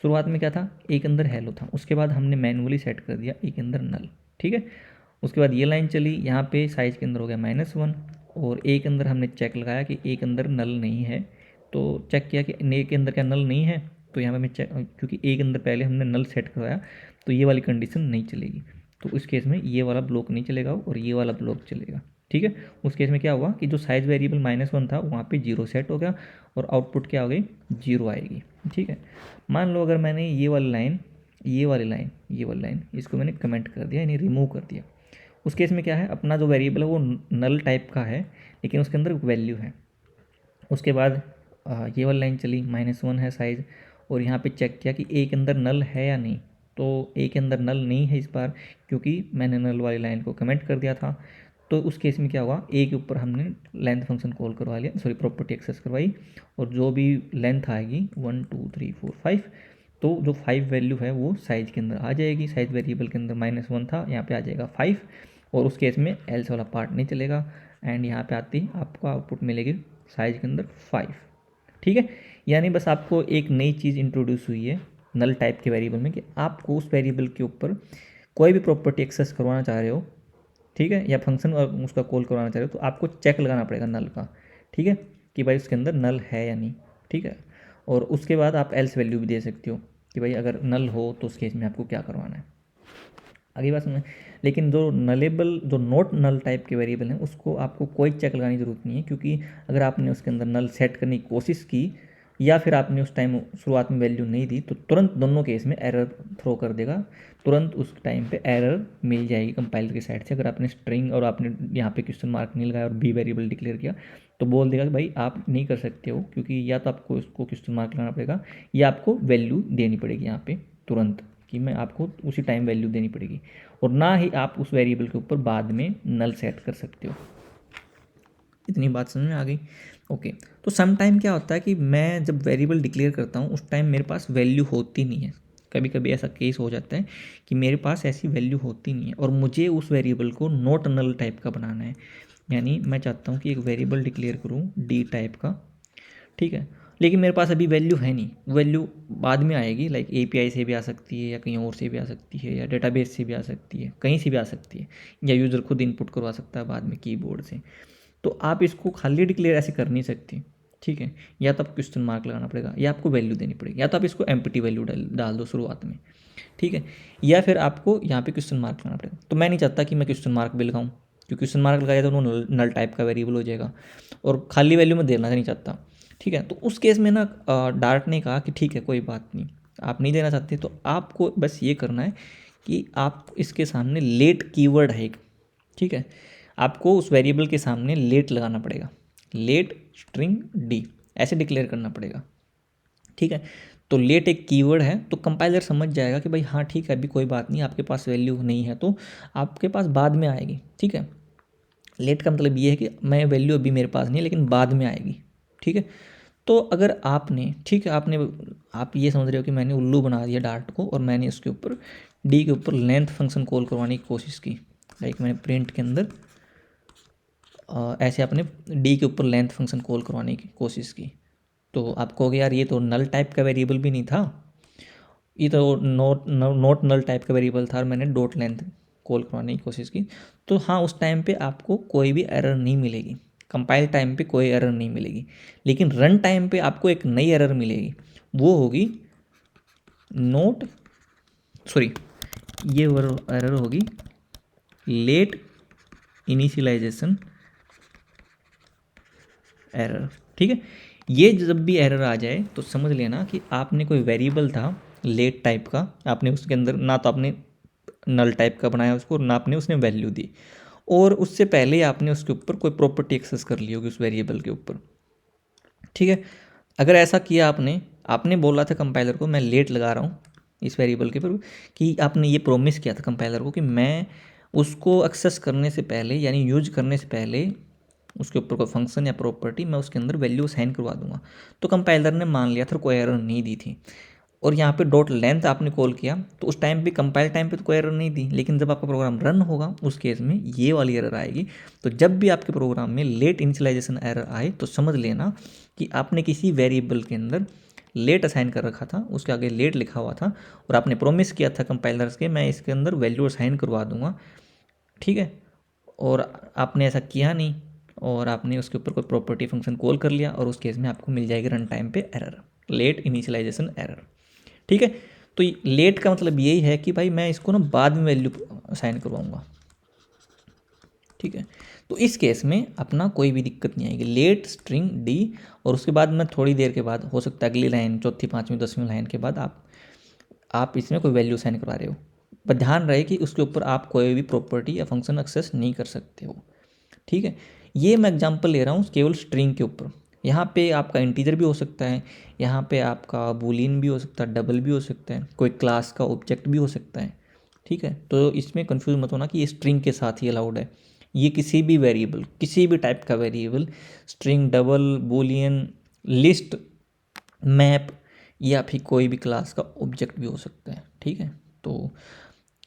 Speaker 1: शुरुआत में क्या था, ए के अंदर हेलो था, उसके बाद हमने मैनुअली सेट कर दिया ए के अंदर नल, ठीक है। उसके बाद ये लाइन चली, यहाँ पे साइज के अंदर हो गया -1 और ए के अंदर हमने चेक लगाया कि ए के अंदर नल नहीं है, तो चेक किया कि ए के अंदर क्या नल नहीं है, तो यहाँ पे मैं चेक, क्योंकि ए के अंदर पहले हमने नल सेट करवाया तो ये वाली कंडीशन नहीं चलेगी, तो इस केस में ये वाला ब्लॉक नहीं चलेगा और ये वाला ब्लॉक चलेगा, ठीक है। उस केस में क्या हुआ कि जो साइज वेरिएबल -1 था वहाँ पे 0 सेट हो गया और आउटपुट क्या हो गई, 0 आएगी, ठीक है। मान लो अगर मैंने ये वाली लाइन, ये वाली लाइन इसको मैंने कमेंट कर दिया, यानी रिमूव कर दिया, उस केस में क्या है, अपना जो वेरिएबल है वो नल टाइप का है लेकिन उसके अंदर वैल्यू है। उसके बाद ये वाली लाइन चली, -1 है साइज़, और यहाँ पे चेक किया कि ए के अंदर नल है या नहीं, तो ए के अंदर नल नहीं है इस बार, क्योंकि मैंने नल वाली लाइन को कमेंट कर दिया था। तो उस केस में क्या हुआ, ए के ऊपर हमने लेंथ फंक्शन कॉल करवा लिया, सॉरी प्रॉपर्टी एक्सेस करवाई, और जो भी लेंथ आएगी 1 2 3 4 5, तो जो 5 वैल्यू है वो साइज के अंदर आ जाएगी, साइज वेरिएबल के अंदर -1 था, यहाँ पे आ जाएगा 5, और उस केस में एल्स वाला पार्ट नहीं चलेगा, एंड यहाँ पे आती आपको आउटपुट मिलेगी साइज के अंदर 5, ठीक है। यानी बस आपको एक नई चीज़ इंट्रोड्यूस हुई है नल टाइप के वेरिएबल में कि आपको उस वेरिएबल के ऊपर कोई भी प्रॉपर्टी एक्सेस करवाना चाह रहे हो, ठीक है, या फंक्शन उसका कॉल करवाना चाह रहे हो, तो आपको चेक लगाना पड़ेगा नल का, ठीक है, कि भाई उसके अंदर नल है या नहीं, ठीक है। और उसके बाद आप एल्स वैल्यू भी दे सकते हो कि भाई अगर नल हो तो उस केस में आपको क्या करवाना है, अगली बात सुनिए। लेकिन जो नलेबल, जो नॉट नल टाइप के वेरिएबल हैं उसको आपको कोई चेक लगाने की ज़रूरत नहीं है, क्योंकि अगर आपने उसके अंदर नल सेट करने की कोशिश की या फिर आपने उस टाइम शुरुआत में वैल्यू नहीं दी तो तुरंत दोनों केस में एरर थ्रो कर देगा, तुरंत उस टाइम पे एरर मिल जाएगी कंपाइलर की साइड से। अगर आपने स्ट्रिंग और आपने यहाँ पे क्वेश्चन मार्क नहीं लगाया और बी वेरिएबल डिक्लेयर किया तो बोल देगा कि भाई आप नहीं कर सकते हो, क्योंकि या तो आपको इसको क्वेश्चन मार्क लगाना पड़ेगा या आपको वैल्यू देनी पड़ेगी यहाँ पे तुरंत, कि मैं आपको उसी टाइम वैल्यू देनी पड़ेगी, और ना ही आप उस वेरिएबल के ऊपर बाद में नल सेट कर सकते हो। इतनी बात समझ में आ गई, ओके। तो सम टाइम क्या होता है कि मैं जब वेरिएबल डिक्लेयर करता हूँ उस टाइम मेरे पास वैल्यू होती नहीं है, कभी कभी ऐसा केस हो जाता है कि मेरे पास ऐसी वैल्यू होती नहीं है और मुझे उस वेरिएबल को नॉट नल टाइप का बनाना है, यानी मैं चाहता हूँ कि एक वेरिएबल डिक्लेयर करूँ डी टाइप का, ठीक है, लेकिन मेरे पास अभी वैल्यू है नहीं, वैल्यू बाद में आएगी, लाइक एपीआई से भी आ सकती है या कहीं और से भी आ सकती है या डेटाबेस से भी आ सकती है, कहीं से भी आ सकती है, या यूज़र खुद इनपुट करवा सकता है बाद में कीबोर्ड से। तो आप इसको खाली डिक्लेयर ऐसे कर नहीं सकते, ठीक है, या तो आप क्वेश्चन मार्क लगाना पड़ेगा या आपको वैल्यू देनी पड़ेगी, या तो आप इसको एम्प्टी वैल्यू डाल दो शुरुआत में, ठीक है, या फिर आपको यहाँ पे क्वेश्चन मार्क लगाना पड़ेगा। तो मैं नहीं चाहता कि मैं क्वेश्चन मार्क भी लगाऊँ, क्योंकि क्वेश्चन मार्क लगाया तो वो नल टाइप का वेरिएबल हो जाएगा और खाली वैल्यू में देना नहीं चाहता, ठीक है। तो उस केस में ना डार्ट ने कहा कि ठीक है कोई बात नहीं, आप नहीं देना चाहते तो आपको बस ये करना है कि आप इसके सामने लेट कीवर्ड है एक, ठीक है, आपको उस वेरिएबल के सामने लेट लगाना पड़ेगा, लेट स्ट्रिंग डी ऐसे डिक्लेयर करना पड़ेगा, ठीक है। तो लेट एक कीवर्ड है, तो कंपाइलर समझ जाएगा कि भाई हाँ ठीक है अभी कोई बात नहीं, आपके पास वैल्यू नहीं है तो आपके पास बाद में आएगी, ठीक है। लेट का मतलब ये है कि मैं वैल्यू अभी मेरे पास नहीं है लेकिन बाद में आएगी, ठीक है। तो अगर आपने, ठीक है, आप ये समझ रहे हो कि मैंने उल्लू बना दिया डार्ट को और मैंने उसके ऊपर डी के ऊपर लेंथ फंक्शन कॉल करवाने की कोशिश की, लाइक मैंने प्रिंट के अंदर ऐसे अपने डी के ऊपर लेंथ फंक्शन कॉल करवाने की कोशिश की, तो आप कहोगे यार ये तो नल टाइप का वेरिएबल भी नहीं था, ये तो नॉट नल टाइप का वेरिएबल था और मैंने डॉट लेंथ कॉल करवाने की कोशिश की। तो हाँ उस टाइम पे आपको कोई भी एरर नहीं मिलेगी, कंपाइल टाइम पे कोई एरर नहीं मिलेगी, लेकिन रन टाइम पे आपको एक नई एरर मिलेगी, वो होगी नोट, सॉरी ये एरर होगी लेट इनिशियलाइजेशन एरर, ठीक है। ये जब भी एरर आ जाए तो समझ लेना कि आपने कोई वेरिएबल था लेट टाइप का, आपने उसके अंदर ना तो आपने नल टाइप का बनाया उसको, ना आपने उसने वैल्यू दी, और उससे पहले आपने उसके ऊपर कोई प्रॉपर्टी एक्सेस कर ली होगी उस वेरिएबल के ऊपर, ठीक है। अगर ऐसा किया आपने बोला था कंपाइलर को मैं लेट लगा रहा हूँ इस वेरिएबल के ऊपर, कि आपने ये प्रॉमिस किया था कंपाइलर को कि मैं उसको एक्सेस करने से पहले यानी यूज करने से पहले उसके ऊपर कोई फंक्शन या प्रॉपर्टी मैं उसके अंदर वैल्यू साइन करवा दूंगा, तो कंपाइलर ने मान लिया था, कोई एरर नहीं दी थी। और यहाँ पे डॉट लेंथ आपने कॉल किया तो उस टाइम पे कंपाइल टाइम पे तो कोई एरर नहीं दी, लेकिन जब आपका प्रोग्राम रन होगा उस केस में ये वाली एरर आएगी। तो जब भी आपके प्रोग्राम में लेट इनिशियलाइजेशन एरर आए तो समझ लेना कि आपने किसी वेरिएबल के अंदर लेट असाइन कर रखा था, उसके आगे लेट लिखा हुआ था, और आपने प्रोमिस किया था कंपाइलर्स के मैं इसके अंदर वैल्यू असाइन करवा दूंगा, ठीक है, और आपने ऐसा किया नहीं, और आपने उसके ऊपर कोई प्रॉपर्टी फंक्शन कॉल कर लिया, और उस केस में आपको मिल जाएगी रन टाइम पे एरर, लेट इनिशियलाइजेशन एरर, ठीक है। तो लेट का मतलब यही है कि भाई मैं इसको ना बाद में वैल्यू असाइन करवाऊंगा, ठीक है। तो इस केस में अपना कोई भी दिक्कत नहीं आएगी, लेट स्ट्रिंग डी, और उसके बाद में थोड़ी देर के बाद हो सकता है अगली लाइन, चौथी, पाँचवीं, 10वीं लाइन के बाद आप इसमें कोई वैल्यू असाइन करवा रहे हो, पर ध्यान रहे कि उसके ऊपर आप कोई भी प्रॉपर्टी या फंक्शन एक्सेस नहीं कर सकते हो, ठीक है। ये मैं एग्जांपल ले रहा हूँ केवल स्ट्रिंग के ऊपर। यहाँ पे आपका इंटीजर भी हो सकता है, यहाँ पे आपका बूलियन भी हो सकता है, डबल भी हो सकता है, कोई क्लास का ऑब्जेक्ट भी हो सकता है, ठीक है। तो इसमें कंफ्यूज मत होना कि ये स्ट्रिंग के साथ ही अलाउड है, ये किसी भी वेरिएबल, किसी भी टाइप का variable, string, double, Boolean, list, map, या फिर कोई भी क्लास का ऑब्जेक्ट भी हो सकता है, ठीक है। तो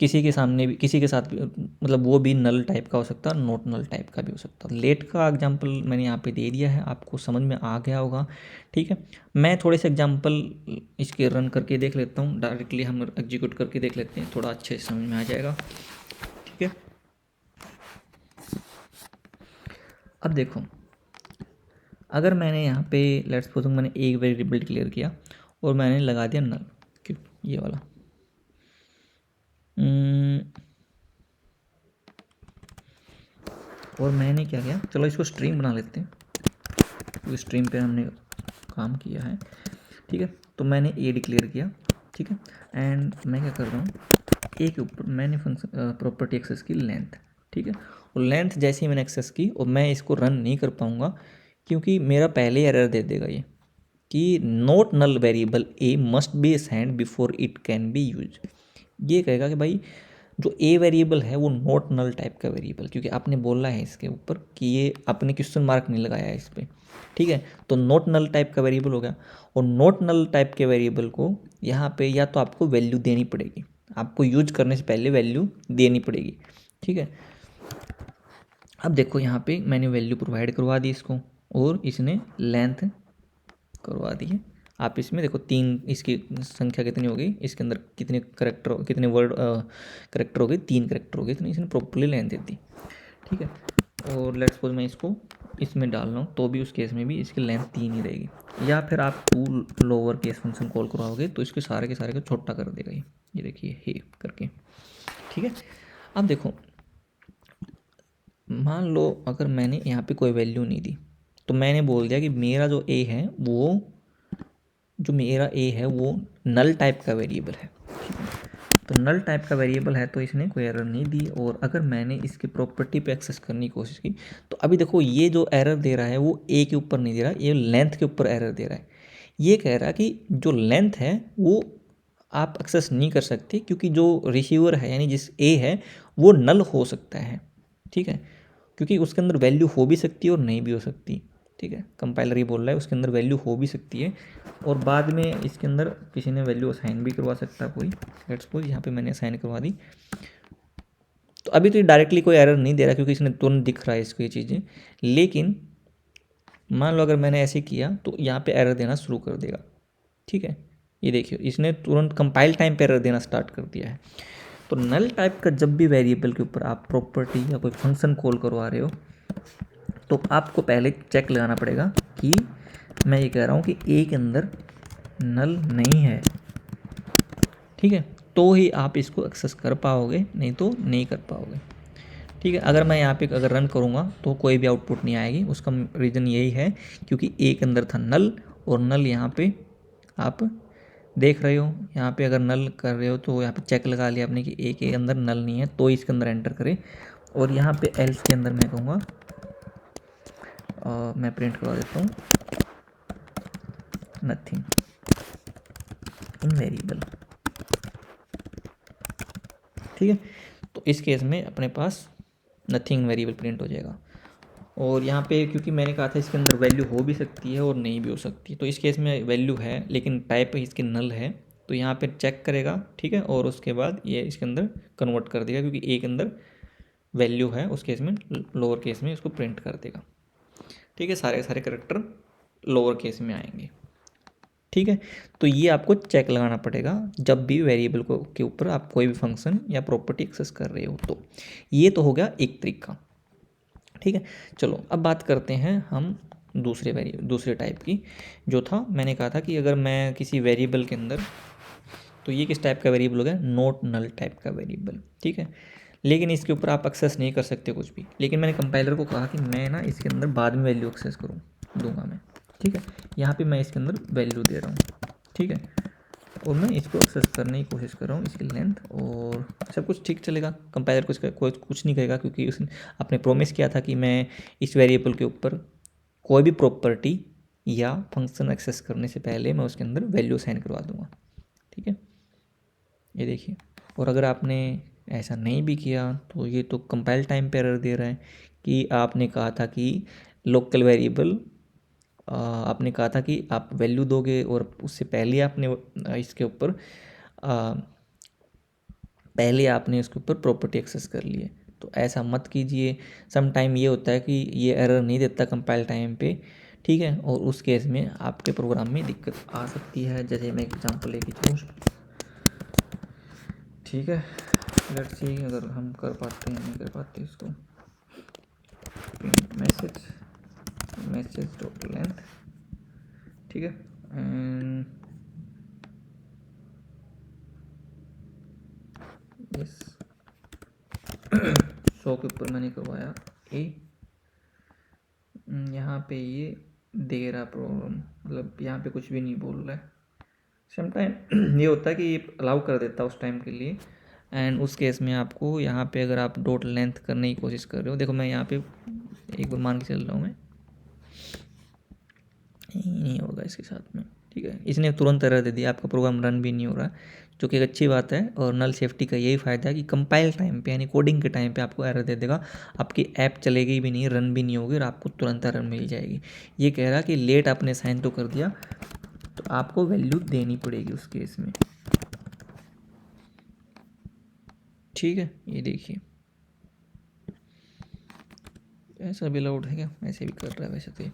Speaker 1: किसी के सामने भी, किसी के साथ भी, मतलब वो भी नल टाइप का हो सकता है, नॉट नल टाइप का भी हो सकता है। लेट का एग्जांपल मैंने यहाँ पे दे दिया है, आपको समझ में आ गया होगा, ठीक है। मैं थोड़े से एग्जांपल इसके रन करके देख लेता हूँ, डायरेक्टली हम एग्जीक्यूट करके देख लेते हैं, थोड़ा अच्छे से समझ में आ जाएगा, ठीक है। अब देखो, अगर मैंने यहाँ पे लेट्स सपोज मैंने एक वेरिएबल डिक्लेयर किया और मैंने लगा दिया नल, क्यों ये वाला, और मैंने क्या किया, चलो इसको स्ट्रीम बना लेते हैं, तो स्ट्रीम पे हमने काम किया है, ठीक है। तो मैंने ए डिक्लेयर किया, ठीक है, एंड मैं क्या कर रहा हूँ, ए के ऊपर मैंने फंक्शन प्रॉपर्टी एक्सेस की लेंथ, ठीक है, और लेंथ जैसे ही मैंने एक्सेस की, और मैं इसको रन नहीं कर पाऊँगा क्योंकि मेरा पहले एरर दे देगा ये कि not null variable A must be assigned before it can be use. ये कहेगा कि भाई जो ए वेरिएबल है वो नॉट नल टाइप का वेरिएबल, क्योंकि आपने बोला है इसके ऊपर कि ये आपने क्वेश्चन मार्क नहीं लगाया है इस पर, ठीक है। तो नॉट नल टाइप का वेरिएबल हो गया, और नॉट नल टाइप के वेरिएबल को यहाँ पे या तो आपको वैल्यू देनी पड़ेगी, आपको यूज करने से पहले वैल्यू देनी पड़ेगी, ठीक है। अब देखो यहाँ पे मैंने वैल्यू प्रोवाइड करवा दी इसको, और इसने लेंथ करवा दी है। आप इसमें देखो तीन, इसकी संख्या कितनी हो गई, इसके अंदर कितने करेक्टर, कितने वर्ड करेक्टर हो गए, 3 करेक्टर हो गए, तो इसने प्रॉपर्ली लेंथ दे दी, ठीक है। और लेट्स सपोज मैं इसको इसमें डाल रहा हूँ, तो भी उस केस में भी इसकी लेंथ 3 ही रहेगी, या फिर आप 2 लोअर केस फंक्शन कॉल करवाओगे तो इसके सारे के सारे को छोटा कर देगा ये देखिए हे करके, ठीक है। अब देखो, मान लो अगर मैंने यहाँ पे कोई वैल्यू नहीं दी, तो मैंने बोल दिया कि मेरा जो ए है वो नल टाइप का वेरिएबल है, ठीक है। तो नल टाइप का वेरिएबल है तो इसने कोई एरर नहीं दी, और अगर मैंने इसकी प्रॉपर्टी पे एक्सेस करने की कोशिश की, तो अभी देखो ये जो एरर दे रहा है वो ए के ऊपर नहीं दे रहा, ये लेंथ के ऊपर एरर दे रहा है। ये कह रहा है कि जो लेंथ है वो आप एक्सेस नहीं कर सकते, क्योंकि जो रिसीवर है यानी जिस ए है वो नल हो सकता है, ठीक है, क्योंकि उसके अंदर वैल्यू हो भी सकती है और नहीं भी हो सकती, ठीक है। कंपाइलर ये बोल रहा है उसके अंदर वैल्यू हो भी सकती है, और बाद में इसके अंदर किसी ने वैल्यू असाइन भी करवा सकता है कोई, लेट्स सपोज यहाँ पे मैंने असाइन करवा दी, तो अभी तो ये डायरेक्टली कोई एरर नहीं दे रहा क्योंकि इसने तुरंत दिख रहा है इसको ये चीज़ें, लेकिन मान लो अगर मैंने ऐसे किया तो यहाँ पे एरर देना शुरू कर देगा, ठीक है। ये देखिए इसने तुरंत कंपाइल टाइम पे एरर देना स्टार्ट कर दिया है। तो नल टाइप का जब भी वेरिएबल के ऊपर आप प्रॉपर्टी या कोई फंक्शन कॉल करवा रहे हो, तो आपको पहले चेक लगाना पड़ेगा कि मैं ये कह रहा हूँ कि ए के अंदर नल नहीं है, ठीक है, तो ही आप इसको एक्सेस कर पाओगे, नहीं तो नहीं कर पाओगे, ठीक है। अगर मैं यहाँ पे अगर रन करूँगा तो कोई भी आउटपुट नहीं आएगी, उसका रीज़न यही है क्योंकि ए के अंदर था नल, और नल यहाँ पे आप देख रहे हो, यहाँ पे अगर नल कर रहे हो तो यहाँ पे चेक लगा लिया आपने कि ए के अंदर नल नहीं है, तो इसके अंदर एंटर करें, और यहाँ पे एल्स के अंदर मैं कहूँगा मैं प्रिंट करवा देता हूँ नथिंग इन वेरिएबल, ठीक है। तो इस केस में अपने पास नथिंग वेरिएबल प्रिंट हो जाएगा, और यहाँ पे क्योंकि मैंने कहा था इसके अंदर वैल्यू हो भी सकती है और नहीं भी हो सकती, तो इस केस में वैल्यू है लेकिन टाइप इसके नल है, तो यहाँ पे चेक करेगा, ठीक है, और उसके बाद ये इसके अंदर कन्वर्ट कर देगा क्योंकि ए के अंदर वैल्यू है, उस केस में लोअर केस में इसको प्रिंट कर देगा, ठीक है। सारे सारे करेक्टर लोअर केस में आएंगे, ठीक है। तो ये आपको चेक लगाना पड़ेगा जब भी वेरिएबल को के ऊपर आप कोई भी फंक्शन या प्रॉपर्टी एक्सेस कर रहे हो। तो ये तो हो गया एक तरीका। ठीक है, चलो अब बात करते हैं हम दूसरे टाइप की। जो था मैंने कहा था कि अगर मैं किसी वेरिएबल के अंदर, तो ये किस टाइप का वेरिएबल हो गया, नॉट नल टाइप का वेरिएबल। ठीक है, लेकिन इसके ऊपर आप एक्सेस नहीं कर सकते कुछ भी, लेकिन मैंने कंपाइलर को कहा कि मैं ना इसके अंदर बाद में वैल्यू एक्सेस दूंगा मैं। ठीक है, यहाँ पे मैं इसके अंदर वैल्यू दे रहा हूँ। ठीक है, और मैं इसको एक्सेस करने की कोशिश कर रहा हूँ, इसकी लेंथ और सब कुछ ठीक चलेगा। कंपाइलर को इसका कोई कुछ नहीं कहेगा, क्योंकि उसने आपने प्रोमिस किया था कि मैं इस वेरिएबल के ऊपर कोई भी प्रॉपर्टी या फंक्शन एक्सेस करने से पहले मैं उसके अंदर वैल्यू साइन करवा दूंगा। ठीक है, ये देखिए। और अगर आपने ऐसा नहीं भी किया तो ये तो कंपाइल टाइम पे एरर दे रहा है कि आपने कहा था कि लोकल वेरिएबल, आपने कहा था कि आप वैल्यू दोगे और उससे पहले आपने इसके ऊपर पहले आपने इसके ऊपर प्रॉपर्टी एक्सेस कर ली है। तो ऐसा मत कीजिए। सम टाइम ये होता है कि ये एरर नहीं देता कंपाइल टाइम पे। ठीक है, और उस केस में आपके प्रोग्राम में दिक्कत आ सकती है। जैसे मैं एग्जांपल लेके चलूँ, ठीक है, लेट्स सी अगर हम कर पाते हैं, नहीं कर पाते इसको, प्रिंट मैसेज डॉट लेंथ। ठीक है, एंड यस, सो के ऊपर मैंने करवाया ए। यहाँ पे ये दे रहा प्रॉब्लम, मतलब यहाँ पे कुछ भी नहीं बोल रहा है। सम टाइम ये होता है कि ये अलाउ कर देता है उस टाइम के लिए। एंड उस केस में आपको यहाँ पे अगर आप डॉट लेंथ करने की कोशिश कर रहे हो, देखो मैं यहाँ पे एक बार मान के चल रहा हूँ, मैं नहीं होगा इसके साथ में। ठीक है, इसने तुरंत एरर दे दिया, आपका प्रोग्राम रन भी नहीं हो रहा, जो कि एक अच्छी बात है। और नल सेफ्टी का यही फ़ायदा है कि कंपाइल टाइम पे यानी कोडिंग के टाइम पे आपको एरर दे देगा, आपकी ऐप चलेगी भी नहीं, रन भी नहीं होगी और आपको तुरंत एरर मिल जाएगी। ये कह रहा कि लेट आपने साइन तो कर दिया, तो आपको वैल्यू देनी पड़ेगी उस केस में। ठीक है, ये देखिए ऐसा भी अलाउड है क्या, ऐसे भी कर रहा है वैसे तो।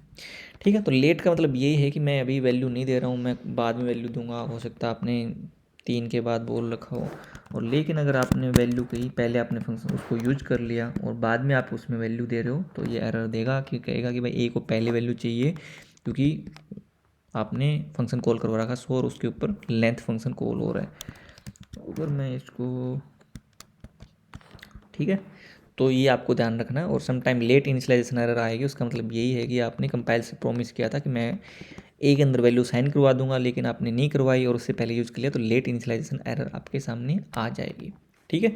Speaker 1: ठीक है, तो लेट का मतलब यही है कि मैं अभी वैल्यू नहीं दे रहा हूँ, मैं बाद में वैल्यू दूंगा। हो सकता है आपने 3 के बाद बोल रखा हो, और लेकिन अगर आपने वैल्यू कही, पहले आपने फंक्शन उसको यूज कर लिया और बाद में आप उसमें वैल्यू दे रहे हो, तो ये एरर देगा कि कहेगा कि भाई ए को पहले वैल्यू चाहिए, क्योंकि आपने फंक्शन कॉल करवा रखा सो और उसके ऊपर लेंथ फंक्शन कॉल हो रहा है। अगर मैं इसको, ठीक है, तो ये आपको ध्यान रखना है। और some time late initialization error आएगी, उसका मतलब यही है कि आपने कंपाइल से प्रॉमिस किया था कि मैं ए के अंदर वैल्यू साइन करवा दूंगा, लेकिन आपने नहीं करवाई और उससे पहले यूज़ कर लिया, तो लेट इनिशियलाइजेशन एरर आपके सामने आ जाएगी। ठीक है,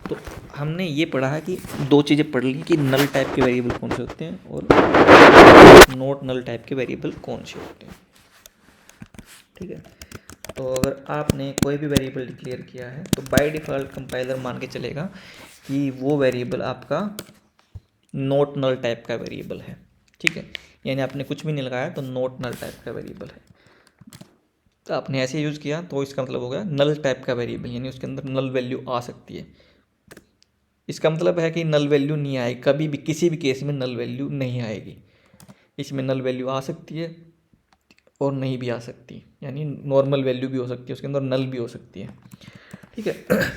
Speaker 1: तो हमने ये पढ़ा है कि 2 चीज़ें पढ़ ली कि नल टाइप के वेरिएबल कौन से होते हैं और नॉट नल टाइप के वेरिएबल कौन से होते हैं। ठीक है, तो अगर आपने कोई भी वेरिएबल डिक्लेयर किया है तो बाय डिफ़ॉल्ट कंपाइलर मान के चलेगा कि वो वेरिएबल आपका नॉट नल टाइप का वेरिएबल है। ठीक है, यानी आपने कुछ भी नहीं लगाया तो नॉट नल टाइप का वेरिएबल है। तो आपने ऐसे यूज़ किया तो इसका मतलब हो गया नल टाइप का वेरिएबल, यानी उसके अंदर नल वैल्यू आ सकती है। इसका मतलब है कि नल वैल्यू नहीं आएगी कभी भी, किसी भी केस में नल वैल्यू नहीं आएगी। इसमें नल वैल्यू आ सकती है और नहीं भी आ सकती, यानी नॉर्मल वैल्यू भी हो सकती है उसके अंदर, नल भी हो सकती है। ठीक है,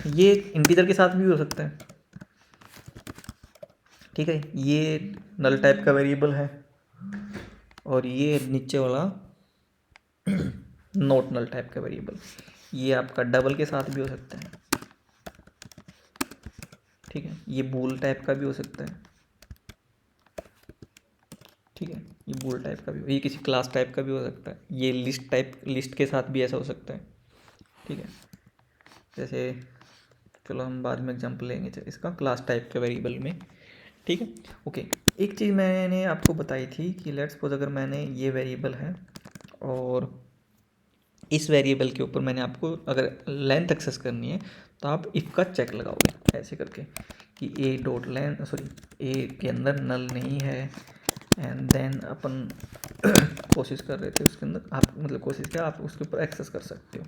Speaker 1: ये इंटीजर के साथ भी हो सकता है। ठीक है, ये नल टाइप का वेरिएबल है और ये नीचे वाला नॉट नल टाइप का वेरिएबल, ये आपका डबल के साथ भी हो सकता है। ठीक है, ये बूल टाइप का भी हो सकता है। ठीक है, ये बूल टाइप का भी, ये किसी क्लास टाइप का भी हो सकता है। ये लिस्ट के साथ भी ऐसा हो सकता है। ठीक है, जैसे चलो हम बाद में एग्जांपल लेंगे इसका क्लास टाइप के वेरिएबल में। ठीक है, ओके। एक चीज़ मैंने आपको बताई थी कि लेट्स सपोज अगर मैंने ये वेरिएबल है और इस वेरिएबल के ऊपर मैंने आपको अगर लेंथ एक्सेस करनी है तो आप इफ का चेक लगाओगे ऐसे करके कि ए डॉट लेंथ, सॉरी ए के अंदर नल नहीं है, एंड देन अपन कोशिश कर रहे थे उसके अंदर, आप मतलब कोशिश किया आप उसके ऊपर एक्सेस कर सकते हो।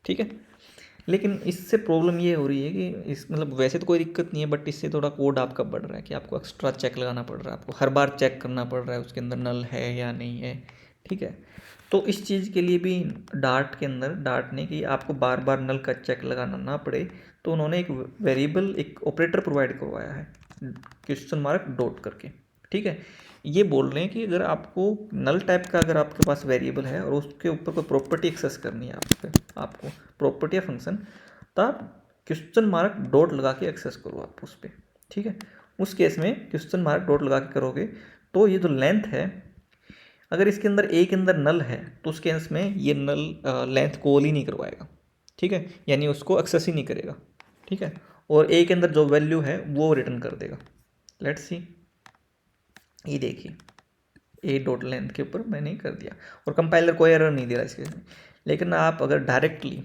Speaker 1: ठीक है, लेकिन इससे प्रॉब्लम ये हो रही है कि इस मतलब वैसे तो कोई दिक्कत नहीं है, बट इससे थोड़ा कोड आपका बढ़ रहा है कि आपको एक्स्ट्रा चेक लगाना पड़ रहा है, आपको हर बार चेक करना पड़ रहा है उसके अंदर नल है या नहीं है। ठीक है। तो इस चीज़ के लिए भी डार्ट के अंदर, डार्ट ने कि आपको बार बार नल का चेक लगाना ना पड़े, तो उन्होंने एक वेरिएबल, एक ऑपरेटर प्रोवाइड करवाया है क्वेश्चन मार्क डॉट करके। ठीक है, ये बोल रहे हैं कि अगर आपको नल टाइप का अगर आपके पास वेरिएबल है और उसके ऊपर कोई प्रॉपर्टी एक्सेस करनी है आपको प्रॉपर्टी या फंक्शन, तो आप क्वेश्चन मार्क डॉट लगा के एक्सेस करो आप उस पर। ठीक है, उस केस में क्वेश्चन मार्क डॉट लगा के करोगे तो ये जो लेंथ है, अगर इसके अंदर ए के अंदर नल है तो उस केस में ये नल लेंथ कॉल ही नहीं करवाएगा। ठीक है, यानी उसको एक्सेस ही नहीं करेगा। ठीक है, और ए के अंदर जो वैल्यू है वो रिटर्न कर देगा। लेट्स सी, ये देखिए ए डॉट लेंथ के ऊपर मैंने कर दिया और कंपाइलर कोई एरर नहीं दे रहा इसके में। लेकिन आप अगर डायरेक्टली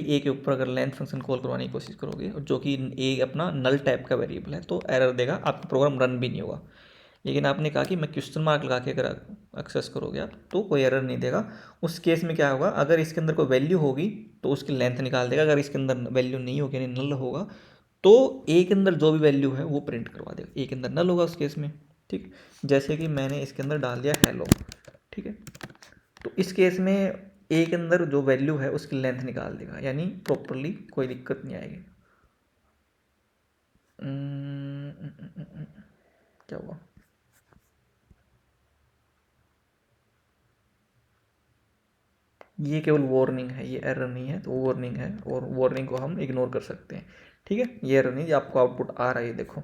Speaker 1: ए के ऊपर अगर लेंथ फंक्शन कॉल करवाने की कोशिश करोगे, और जो कि ए अपना नल टाइप का वेरिएबल है, तो एरर देगा, आपका प्रोग्राम रन भी नहीं होगा। लेकिन आपने कहा कि मैं क्वेश्चन मार्क लगा के अगर एक्सेस करोगे आप, तो कोई एरर नहीं देगा। उस केस में क्या होगा, अगर इसके अंदर कोई वैल्यू होगी तो उसकी लेंथ निकाल देगा, अगर इसके अंदर वैल्यू नहीं होगी यानी नल होगा, तो ए के अंदर जो भी वैल्यू है वो प्रिंट करवा देगा। ए के अंदर नल होगा उस केस में। ठीक, जैसे कि मैंने इसके अंदर डाल दिया हेलो। ठीक है, तो इस केस में ए के अंदर जो वैल्यू है उसकी लेंथ निकाल देगा, यानी प्रॉपरली कोई दिक्कत नहीं आएगी। क्या हुआ, ये केवल वार्निंग है, ये एरर नहीं है, तो वार्निंग है और वार्निंग को हम इग्नोर कर सकते हैं। ठीक है, ये एरर नहीं, आपको आउटपुट आ रहा है, देखो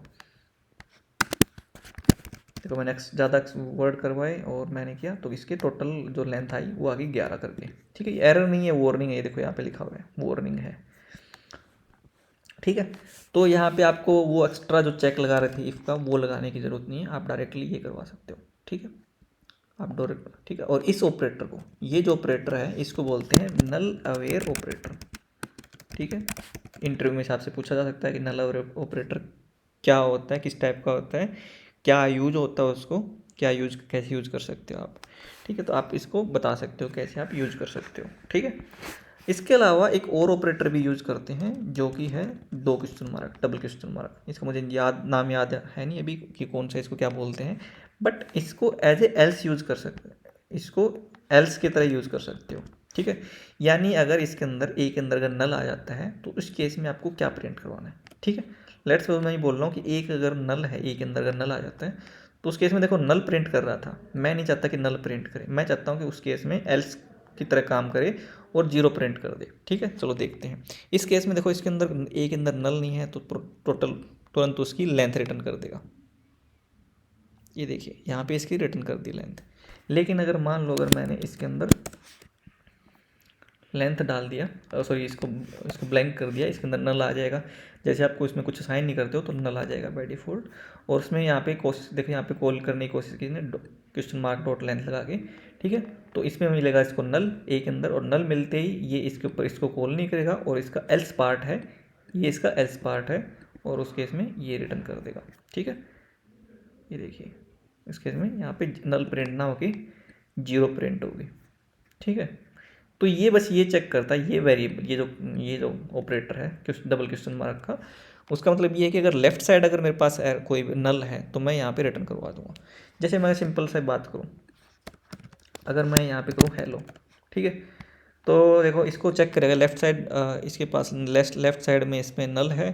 Speaker 1: देखो मैंने ज़्यादा वर्ड करवाए और मैंने किया तो इसके टोटल जो लेंथ आई वो आ गई 11 करके। ठीक है, ये एरर नहीं है, वार्निंग है, ये देखो यहाँ पे लिखा हुआ है वार्निंग है। ठीक है, तो यहाँ पे आपको वो एक्स्ट्रा जो चेक लगा रहे थे इफ़ का, वो लगाने की ज़रूरत नहीं है, आप डायरेक्टली ये करवा सकते हो। ठीक है, आप डायरेक्ट, ठीक है। और इस ऑपरेटर को, ये जो ऑपरेटर है इसको बोलते हैं नल अवेयर ऑपरेटर। ठीक है, इंटरव्यू में आपसे पूछा जा सकता है कि नल अवेयर ऑपरेटर क्या होता है, किस टाइप का होता है, क्या यूज होता है उसको, क्या यूज, कैसे यूज कर सकते हो आप। ठीक है, तो आप इसको बता सकते हो कैसे आप यूज कर सकते हो। ठीक है, इसके अलावा एक और ऑपरेटर भी यूज करते हैं जो कि है दो question mark, double question mark. इसका मुझे नाम याद है नहीं अभी कि कौन सा इसको क्या बोलते हैं, बट इसको एज ए एल्स यूज कर सकते हैं, इसको एल्स की तरह यूज कर सकते हो। ठीक है, यानी अगर इसके अंदर ए के अंदर अगर नल आ जाता है तो उस केस में आपको क्या प्रिंट करवाना है। ठीक है, लेट्स सपोज मैं ये बोल रहा हूँ कि एक अगर नल है, ए के अंदर अगर नल आ जाता है तो उस केस में देखो नल प्रिंट कर रहा था, मैं नहीं चाहता कि नल प्रिंट करे, मैं चाहता हूँ कि उस केस में एल्स की तरह काम करे और जीरो प्रिंट कर दे। ठीक है, चलो देखते हैं। इस केस में देखो इसके अंदर ए के अंदर नल नहीं है तो टोटल तुरंत उसकी लेंथ रिटर्न कर देगा। ये देखिए यहाँ पे इसकी रिटर्न कर दी लेंथ। लेकिन अगर मान लो अगर मैंने इसके अंदर लेंथ डाल दिया, सॉरी इसको इसको ब्लैंक कर दिया, इसके अंदर नल आ जाएगा। जैसे आपको इसमें कुछ असाइन नहीं करते हो तो नल आ जाएगा बाय डिफ़ॉल्ट। और उसमें यहाँ पे कोशिश देखो, यहाँ पे कॉल करने की कोशिश की क्वेश्चन मार्क डॉट लेंथ लगा के। ठीक है, तो इसमें मिलेगा इसको नल ए के अंदर, और नल मिलते ही ये इसके ऊपर इसको कॉल नहीं करेगा, और इसका एल्स पार्ट है, ये इसका एल्स पार्ट है, और उस केस में ये रिटर्न कर देगा। ठीक है, ये देखिए इस केस में यहाँ पे नल प्रिंट ना होगी, जीरो प्रिंट होगी। ठीक है, तो ये बस ये चेक करता है, ये वेरिएबल, ये जो ऑपरेटर है डबल क्वेश्चन मार्क का, उसका मतलब ये है कि अगर लेफ्ट साइड अगर मेरे पास कोई नल है तो मैं यहाँ पे रिटर्न करवा दूंगा। जैसे मैं सिंपल से बात करूँ, अगर मैं यहाँ पे करूँ हेलो, ठीक है, तो देखो इसको चेक करेगा लेफ्ट साइड, इसके पास लेफ्ट साइड में इसमें नल है,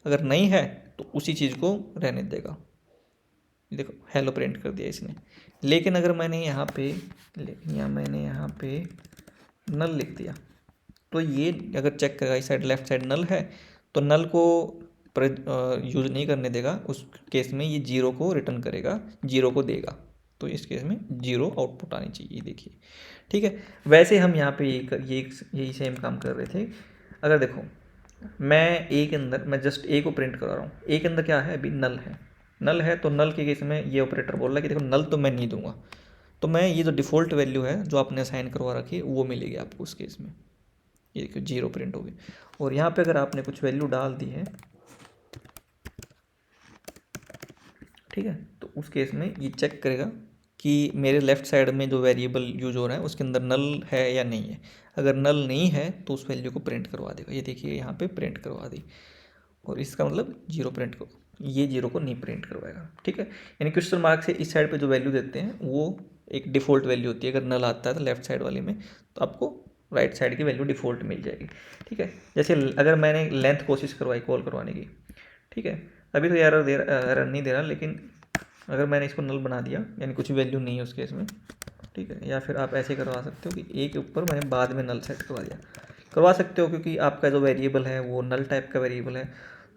Speaker 1: अगर नहीं है तो उसी चीज़ को रहने देगा। देखो हेलो प्रिंट कर दिया इसने। लेकिन अगर मैंने यहाँ पे नल लिख दिया, तो ये अगर चेक करेगा इस साइड लेफ्ट साइड नल है, तो नल को यूज नहीं करने देगा, उस केस में ये जीरो को रिटर्न करेगा, जीरो को देगा। तो इस केस में जीरो आउटपुट आनी चाहिए, देखिए। ठीक है, वैसे हम यहाँ पे यही सेम काम कर रहे थे। अगर देखो मैं ए के अंदर, मैं जस्ट ए को प्रिंट करा रहा हूँ, ए के अंदर क्या है, अभी नल है, तो नल के केस में ये ऑपरेटर बोल रहा है कि देखो नल तो मैं नहीं दूंगा, तो मैं ये जो डिफ़ॉल्ट वैल्यू है जो आपने असाइन करवा रखी है वो मिलेगी आपको उस केस में, ये देखिए जीरो प्रिंट होगी। और यहाँ पे अगर आपने कुछ वैल्यू डाल दी है, ठीक है, तो उस केस में ये चेक करेगा कि मेरे लेफ्ट साइड में जो वेरिएबल यूज हो रहा है उसके अंदर नल है या नहीं है। अगर नल नहीं है तो उस वैल्यू को प्रिंट करवा देगा, ये देखिए यहाँ पे प्रिंट करवा दी, और इसका मतलब जीरो प्रिंट को, ये जीरो को नहीं प्रिंट करवाएगा। ठीक है, यानी क्वेश्चन मार्क से इस साइड पे जो वैल्यू देते हैं वो एक डिफ़ॉल्ट वैल्यू होती है, अगर नल आता है तो लेफ्ट साइड वाली में, तो आपको राइट साइड की वैल्यू डिफ़ॉल्ट मिल जाएगी। ठीक है, जैसे अगर मैंने लेंथ कोशिश करवाई कॉल करवाने की, ठीक है, अभी तो एरर नहीं दे रहा, लेकिन अगर मैंने इसको नल बना दिया, यानी कुछ वैल्यू नहीं है उस केस में, ठीक है, या फिर आप ऐसे करवा सकते हो कि ए के ऊपर मैंने बाद में नल सेट करवा दिया, करवा सकते हो, क्योंकि आपका जो वेरिएबल है वो नल टाइप का वेरिएबल है।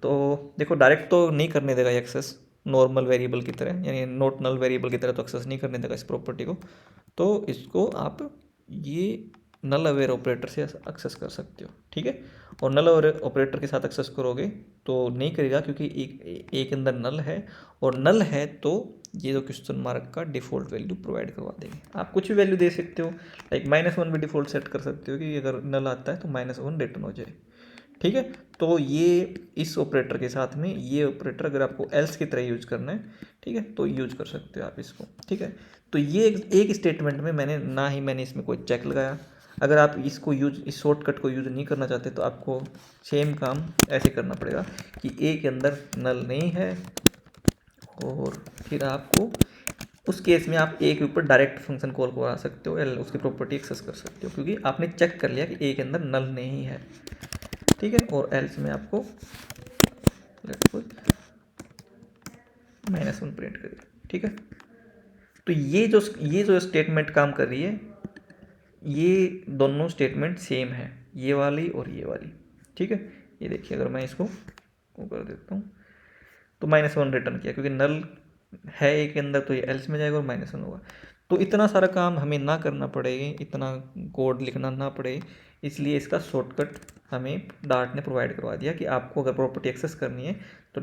Speaker 1: तो देखो डायरेक्ट तो नहीं करने देगा एक्सेस नॉर्मल वेरिएबल की तरह, यानी नॉट नल वेरिएबल की तरह तो एक्सेस नहीं करने देगा इस प्रॉपर्टी को। तो इसको आप ये नल अवेयर ऑपरेटर से एक्सेस कर सकते हो। ठीक है, और नल अवेयर ऑपरेटर के साथ एक्सेस करोगे तो नहीं करेगा, क्योंकि एक अंदर नल है, और नल है तो ये जो क्वेश्चन मार्क का डिफ़ॉल्ट वैल्यू प्रोवाइड करवा देंगे। आप कुछ भी वैल्यू दे सकते हो, लाइक -1 भी डिफ़ॉल्ट सेट कर सकते हो कि अगर नल आता है तो -1 रिटर्न हो जाए। ठीक है, तो ये इस ऑपरेटर के साथ में ये ऑपरेटर अगर आपको एल्स की तरह यूज करना है, ठीक है, तो यूज कर सकते हो आप इसको। ठीक है, तो ये एक स्टेटमेंट में मैंने इसमें कोई चेक लगाया। अगर आप इसको इस शॉर्टकट को यूज नहीं करना चाहते तो आपको सेम काम ऐसे करना पड़ेगा कि ए के अंदर नल नहीं है, और फिर आपको उस केस में आप ए के ऊपर डायरेक्ट फंक्शन कॉल करा सकते हो, उसकी प्रॉपर्टी एक्सेस कर सकते हो, क्योंकि आपने चेक कर लिया कि ए के अंदर नल नहीं है। ठीक है, और एल्स में आपको -1 प्रिंट करेगा। ठीक है, तो ये जो स्टेटमेंट काम कर रही है, ये दोनों स्टेटमेंट सेम है, ये वाली और ये वाली। ठीक है, ये देखिए अगर मैं इसको कर देता हूँ तो -1 रिटर्न किया, क्योंकि नल है ए के अंदर, तो ये एल्स में जाएगा और -1 होगा। तो इतना सारा काम हमें ना करना पड़े, इतना कोड लिखना ना पड़े, इसलिए इसका शॉर्टकट हमें डार्ट ने प्रोवाइड करवा दिया कि आपको अगर प्रॉपर्टी एक्सेस करनी है तो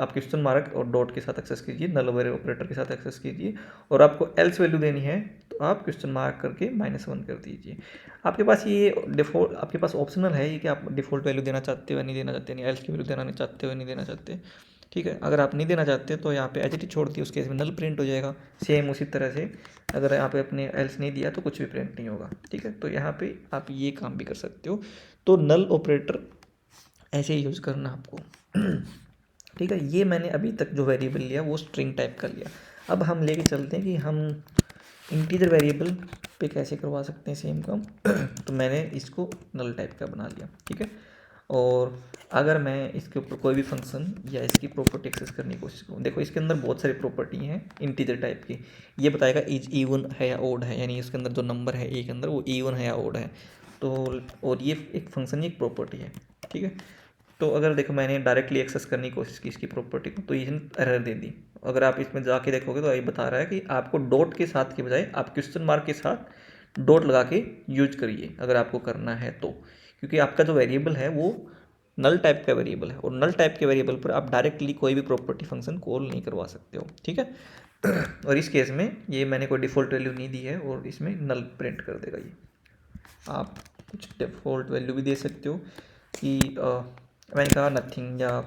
Speaker 1: आप क्वेश्चन मार्क और डॉट के साथ एक्सेस कीजिए, नल अवेयर ऑपरेटर के साथ एक्सेस कीजिए, और आपको एल्स वैल्यू देनी है तो आप क्वेश्चन मार्क करके -1 कर दीजिए। आपके पास ये डिफ़ॉल्ट, आपके पास ऑप्शनल है ये कि आप डिफ़ॉल्ट वैल्यू देना चाहते हो या नहीं देना चाहते, नहीं एल्स की वैल्यू देना नहीं चाहते हो या नहीं देना चाहते। ठीक है, अगर आप नहीं देना चाहते तो यहाँ पे एच टी छोड़ दिए, उस केस में नल प्रिंट हो जाएगा। सेम उसी तरह से अगर यहाँ पे अपने एल्स नहीं दिया तो कुछ भी प्रिंट नहीं होगा। ठीक है, तो यहाँ पे आप ये काम भी कर सकते हो। तो नल ऑपरेटर ऐसे ही यूज़ करना आपको। ठीक है, ये मैंने अभी तक जो वेरिएबल लिया वो स्ट्रिंग टाइप का लिया। अब हम लेके चलते हैं कि हम इंटीजर वेरिएबल पे कैसे करवा सकते हैं सेम काम। तो मैंने इसको नल टाइप का बना लिया। ठीक है, और अगर मैं इसके ऊपर कोई भी फंक्शन या इसकी प्रॉपर्टी एक्सेस करने की कोशिश करूँ, देखो इसके अंदर बहुत सारी प्रॉपर्टी हैं इंटीजर टाइप की। ये बताएगा इवन है या ओड है, यानी इसके अंदर जो नंबर है ए के अंदर वो इवन है या ओड है। तो और ये एक फंक्शन की एक प्रॉपर्टी है। ठीक है, तो अगर देखो मैंने डायरेक्टली एक्सेस करने की कोशिश की इसकी प्रॉपर्टी को, तो इसने एरर दे दी। अगर आप इसमें जाके देखोगे तो ये बता रहा है कि आपको डॉट के साथ के बजाय आप क्वेश्चन मार्क के साथ डॉट लगा के यूज करिए अगर आपको करना है तो, क्योंकि आपका जो वेरिएबल है वो नल टाइप का वेरिएबल है, और नल टाइप के वेरिएबल पर आप डायरेक्टली कोई भी प्रॉपर्टी फंक्शन कॉल नहीं करवा सकते हो। ठीक है, और इस केस में ये मैंने कोई डिफ़ॉल्ट वैल्यू नहीं दी है और इसमें नल प्रिंट कर देगा ये। आप कुछ डिफ़ॉल्ट वैल्यू भी दे सकते हो कि मैंने कहा नथिंग, या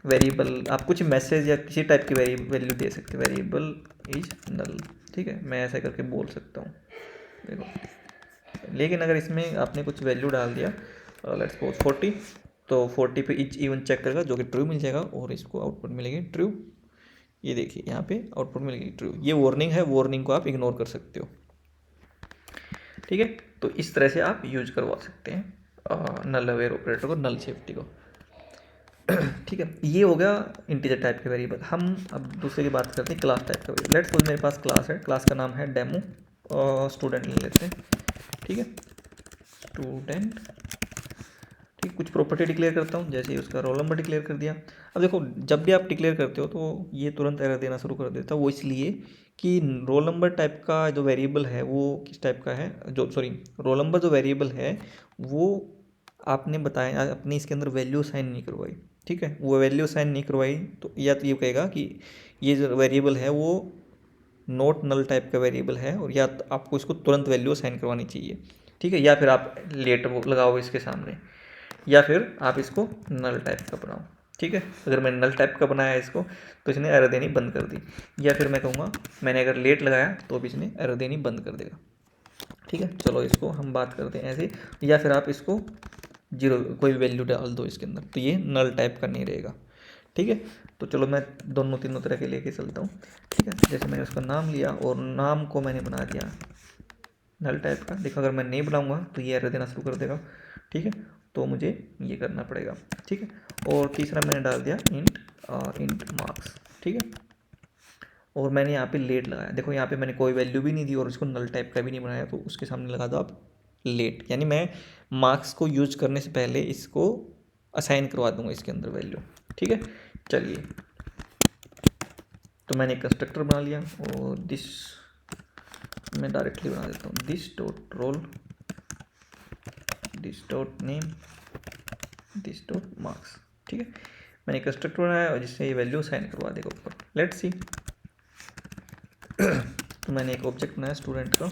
Speaker 1: वेरिएबल आप कुछ मैसेज या किसी टाइप की वैल्यू दे सकते हो, वेरिएबल इज नल। ठीक है, मैं ऐसा करके बोल सकता हूँ, देखो। लेकिन अगर इसमें आपने कुछ वैल्यू डाल दिया, लेट्स सपोज 40, तो 40 पे इच इवन चेक करेगा, जो कि ट्रू मिल जाएगा, और इसको आउटपुट मिलेगी ट्रू। ये देखिए यहाँ पे आउटपुट मिलेगी ट्रू। ये वार्निंग है, वार्निंग को आप इग्नोर कर सकते हो। ठीक है, तो इस तरह से आप यूज करवा सकते हैं नल अवेयर ऑपरेटर को, नल सेफ्टी को। ठीक है, ये हो गया इंटीजर टाइप के वेरिएबल। हम अब दूसरे की बात करते हैं क्लास टाइप का वेरिएबल। लेट्स सपोज मेरे पास क्लास है, क्लास का नाम है डेमो, स्टूडेंट ले लेते हैं। ठीक है, स्टूडेंट। ठीक, कुछ प्रॉपर्टी डिक्लेयर करता हूँ, जैसे उसका रोल नंबर डिक्लेयर कर दिया। अब देखो जब भी आप डिक्लेयर करते हो तो ये तुरंत एरर देना शुरू कर देता है, वो इसलिए कि रोल नंबर टाइप का जो वेरिएबल है वो किस टाइप का है, रोल नंबर जो वेरिएबल है वो आपने बताया, अपने इसके अंदर वैल्यू साइन नहीं करवाई। ठीक है, वो वैल्यू साइन नहीं करवाई तो या तो ये कहेगा कि ये जो वेरिएबल है वो नॉट नल टाइप का वेरिएबल है, और या तो आपको इसको तुरंत वैल्यू साइन करवानी चाहिए। ठीक है, या फिर आप लेट लगाओ इसके सामने, या फिर आप इसको नल टाइप का बनाओ। ठीक है, अगर मैंने नल टाइप का बनाया इसको तो इसने एरर देनी बंद कर दी, या फिर मैं कहूँगा मैंने अगर लेट लगाया तो भी इसने एरर देनी बंद कर देगा। ठीक है, चलो इसको हम बात करते हैं ऐसे, या फिर आप इसको 0 कोई भी वैल्यू डाल दो इसके अंदर, तो ये नल टाइप का नहीं रहेगा। ठीक है, तो चलो मैं दोनों तीनों तरह के लेके चलता हूँ, ठीक है। जैसे मैंने उसका नाम लिया और नाम को मैंने बना दिया नल टाइप का। देखो अगर मैं नहीं बनाऊंगा तो ये एरर देना शुरू कर देगा, ठीक है। तो मुझे ये करना पड़ेगा, ठीक है। और तीसरा मैंने डाल दिया इंट मार्क्स, ठीक है। और मैंने यहाँ पे लेट लगाया। देखो यहाँ पे मैंने कोई वैल्यू भी नहीं दी और इसको नल टाइप का भी नहीं बनाया, तो उसके सामने लगा दो आप लेट, यानी मैं मार्क्स को यूज करने से पहले इसको असाइन करवा दूंगा इसके अंदर वैल्यू, ठीक है। चलिए, तो मैंने एक कंस्ट्रक्टर बना लिया और दिस मैं डायरेक्टली बना देता हूँ this dot roll, this dot name, this dot marks, ठीक है। मैंने कंस्ट्रक्टर बनाया और जिससे ये वैल्यू असाइन करवा देगा ऊपर। Let's see. तो मैंने एक ऑब्जेक्ट बनाया स्टूडेंट का,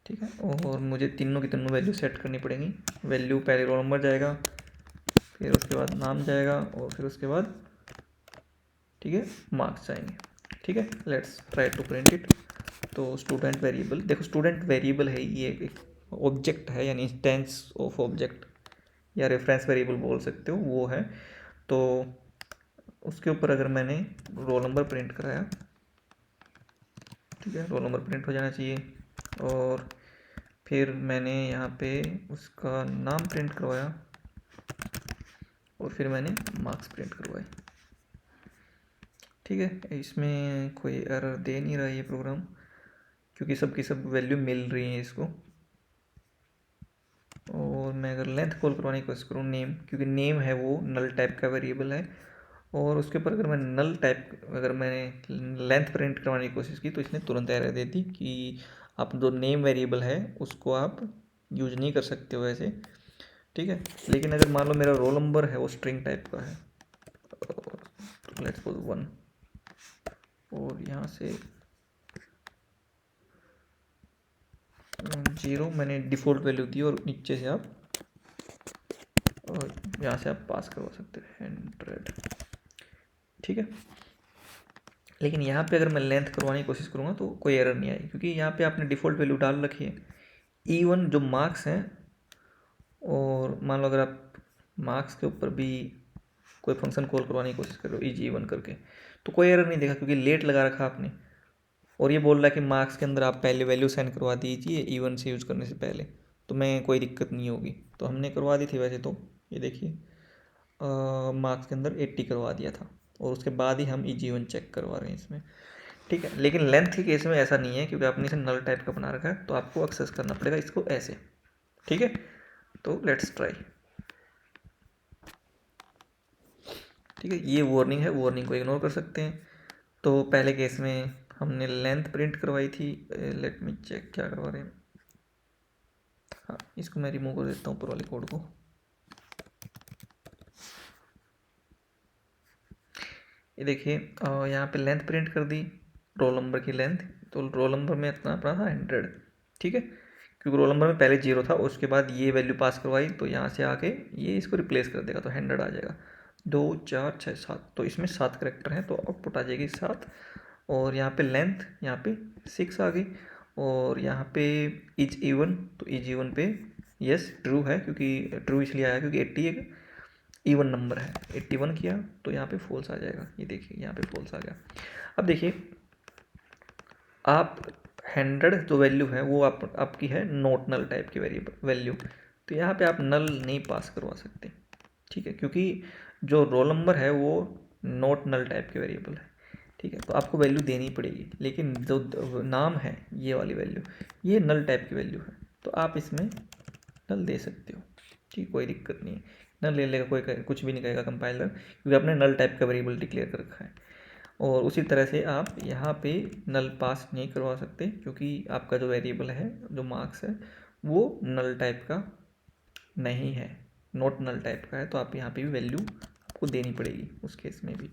Speaker 1: ठीक है। और मुझे तीनों की तीनों वैल्यू सेट करनी पड़ेंगी। वैल्यू पहले रोल नंबर जाएगा, फिर उसके बाद नाम जाएगा और फिर उसके बाद, ठीक है, मार्क्स जाएंगे, ठीक है। Let's try to print it. तो स्टूडेंट वेरिएबल, देखो स्टूडेंट वेरिएबल है, ये एक ऑब्जेक्ट है, यानी इंस्टेंस ऑफ ऑब्जेक्ट या रेफरेंस वेरिएबल बोल सकते हो, वो है। तो उसके ऊपर अगर मैंने रोल नंबर प्रिंट कराया, ठीक है, रोल नंबर प्रिंट हो जाना चाहिए। और फिर मैंने यहाँ पे उसका नाम प्रिंट करवाया और फिर मैंने मार्क्स प्रिंट करवाए, ठीक है। इसमें कोई एरर दे नहीं रहा ये प्रोग्राम, क्योंकि सब की सब वैल्यू मिल रही है इसको। और मैं अगर लेंथ कॉल करवाने की कोशिश करूँ नेम, क्योंकि नेम है वो नल टाइप का वेरिएबल है, और उसके ऊपर अगर मैं नल टाइप अगर मैंने लेंथ प्रिंट करवाने की कोशिश की तो इसने तुरंत एरर दे दी कि आप जो नेम वेरिएबल है उसको आप यूज नहीं कर सकते हो ऐसे, ठीक है। लेकिन अगर मान लो मेरा रोल नंबर है वो स्ट्रिंग टाइप का है, लेट्स सपोज 1, और यहाँ से 0 मैंने डिफ़ॉल्ट वैल्यू दी और नीचे से आप और यहाँ से आप पास करवा सकते हैं 100, ठीक है। लेकिन यहाँ पे अगर मैं लेंथ करवाने की कोशिश करूँगा तो कोई एरर नहीं आएगी, क्योंकि यहाँ पे आपने डिफ़ॉल्ट वैल्यू डाल रखी है। इवन जो मार्क्स हैं, और मान लो अगर आप मार्क्स के ऊपर भी कोई फंक्शन कॉल करवाने की कोशिश कर रहे हो EG1 करके, तो कोई एरर नहीं देगा, क्योंकि लेट लगा रखा आपने। और ये बोल रहा है कि मार्क्स के अंदर आप पहले वैल्यू सेंड करवा दीजिए इवन से यूज़ करने से पहले, तो मैं कोई दिक्कत नहीं होगी। तो हमने करवा दी थी वैसे तो, ये देखिए मार्क्स के अंदर 80 करवा दिया था, और उसके बाद ही हम EG1 चेक करवा रहे हैं इसमें, ठीक है। लेकिन लेंथ के केस में ऐसा नहीं है, क्योंकि आपने इसे नल टाइप का बना रखा है, तो आपको एक्सेस करना पड़ेगा इसको ऐसे, ठीक है। तो लेट्स ट्राई, ठीक है। ये वार्निंग है, वार्निंग को इग्नोर कर सकते हैं। तो पहले केस में हमने लेंथ प्रिंट करवाई थी, लेट मी चेक क्या करवा रहे हैं। हाँ, इसको मैं रिमूव कर देता हूँ ऊपर वाले कोड को। ये देखिए यहाँ पे लेंथ प्रिंट कर दी, रोल नंबर की लेंथ। तो रोल नंबर में इतना अपना था 100, ठीक है, क्योंकि रोल नंबर में पहले 0 था, उसके बाद ये वैल्यू पास करवाई, तो यहाँ से आके ये इसको रिप्लेस कर देगा, तो 100 आ जाएगा। 2 4 6 7, तो इसमें 7 करेक्टर हैं, तो आउटपुट आ जाएगी 7। और यहाँ पे लेंथ यहाँ पे 6 आ गई, और यहाँ पे इज इवन, तो इज इवन पे यस ट्रू है, क्योंकि ट्रू इसलिए आया क्योंकि 80 एक इवन नंबर है। 81 किया तो यहाँ पे फॉल्स आ जाएगा, ये देखिए यहाँ पे फॉल्स आ गया। अब देखिए आप 100 जो वैल्यू है वो आपकी है नॉट नल टाइप की वेरिएबल वैल्यू, तो यहाँ पे आप नल नहीं पास करवा सकते, ठीक है, क्योंकि जो रोल नंबर है वो नॉट नल टाइप की वेरिएबल है, ठीक है। तो आपको वैल्यू देनी पड़ेगी, लेकिन जो नाम है ये वाली वैल्यू, ये नल टाइप की वैल्यू है, तो आप इसमें नल दे सकते हो, ठीक, कोई दिक्कत नहीं है। नल ले लेगा, कोई कुछ भी नहीं कहेगा कंपाइलर, क्योंकि आपने नल टाइप का वेरिएबल डिक्लेयर कर रखा है। और उसी तरह से आप यहाँ पे नल पास नहीं करवा सकते, क्योंकि आपका जो वेरिएबल है, जो मार्क्स है, वो नल टाइप का नहीं है, नॉट नल टाइप का है, तो आप यहाँ पे भी वैल्यू आपको देनी पड़ेगी उस केस में भी,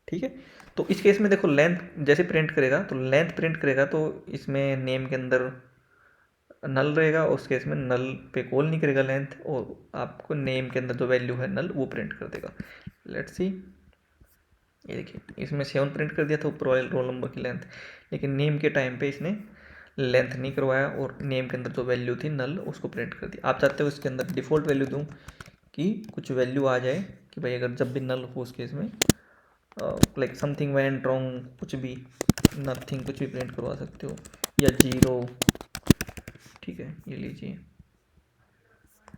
Speaker 1: ठीक है। तो इस केस में देखो लेंथ जैसे प्रिंट करेगा, तो लेंथ प्रिंट करेगा तो इसमें नेम के अंदर नल रहेगा, उस केस में नल पे कॉल नहीं करेगा लेंथ, और आपको नेम के अंदर जो वैल्यू है नल वो प्रिंट कर देगा। लेट्स सी, ये देखिए इसमें 7 प्रिंट कर दिया था ऊपर वाले रोल नंबर की लेंथ, लेकिन नेम के टाइम पे इसने लेंथ नहीं करवाया, और नेम के अंदर जो वैल्यू थी नल उसको प्रिंट कर दिया। आप चाहते हो इसके अंदर डिफ़ॉल्ट वैल्यू दूँ कि कुछ वैल्यू आ जाए कि भाई अगर जब भी नल हो उस केस में लाइक समथिंग वेंट रॉन्ग, कुछ भी, नथिंग कुछ भी प्रिंट करवा सकते हो, या जीरो। ठीक है, ये लीजिए,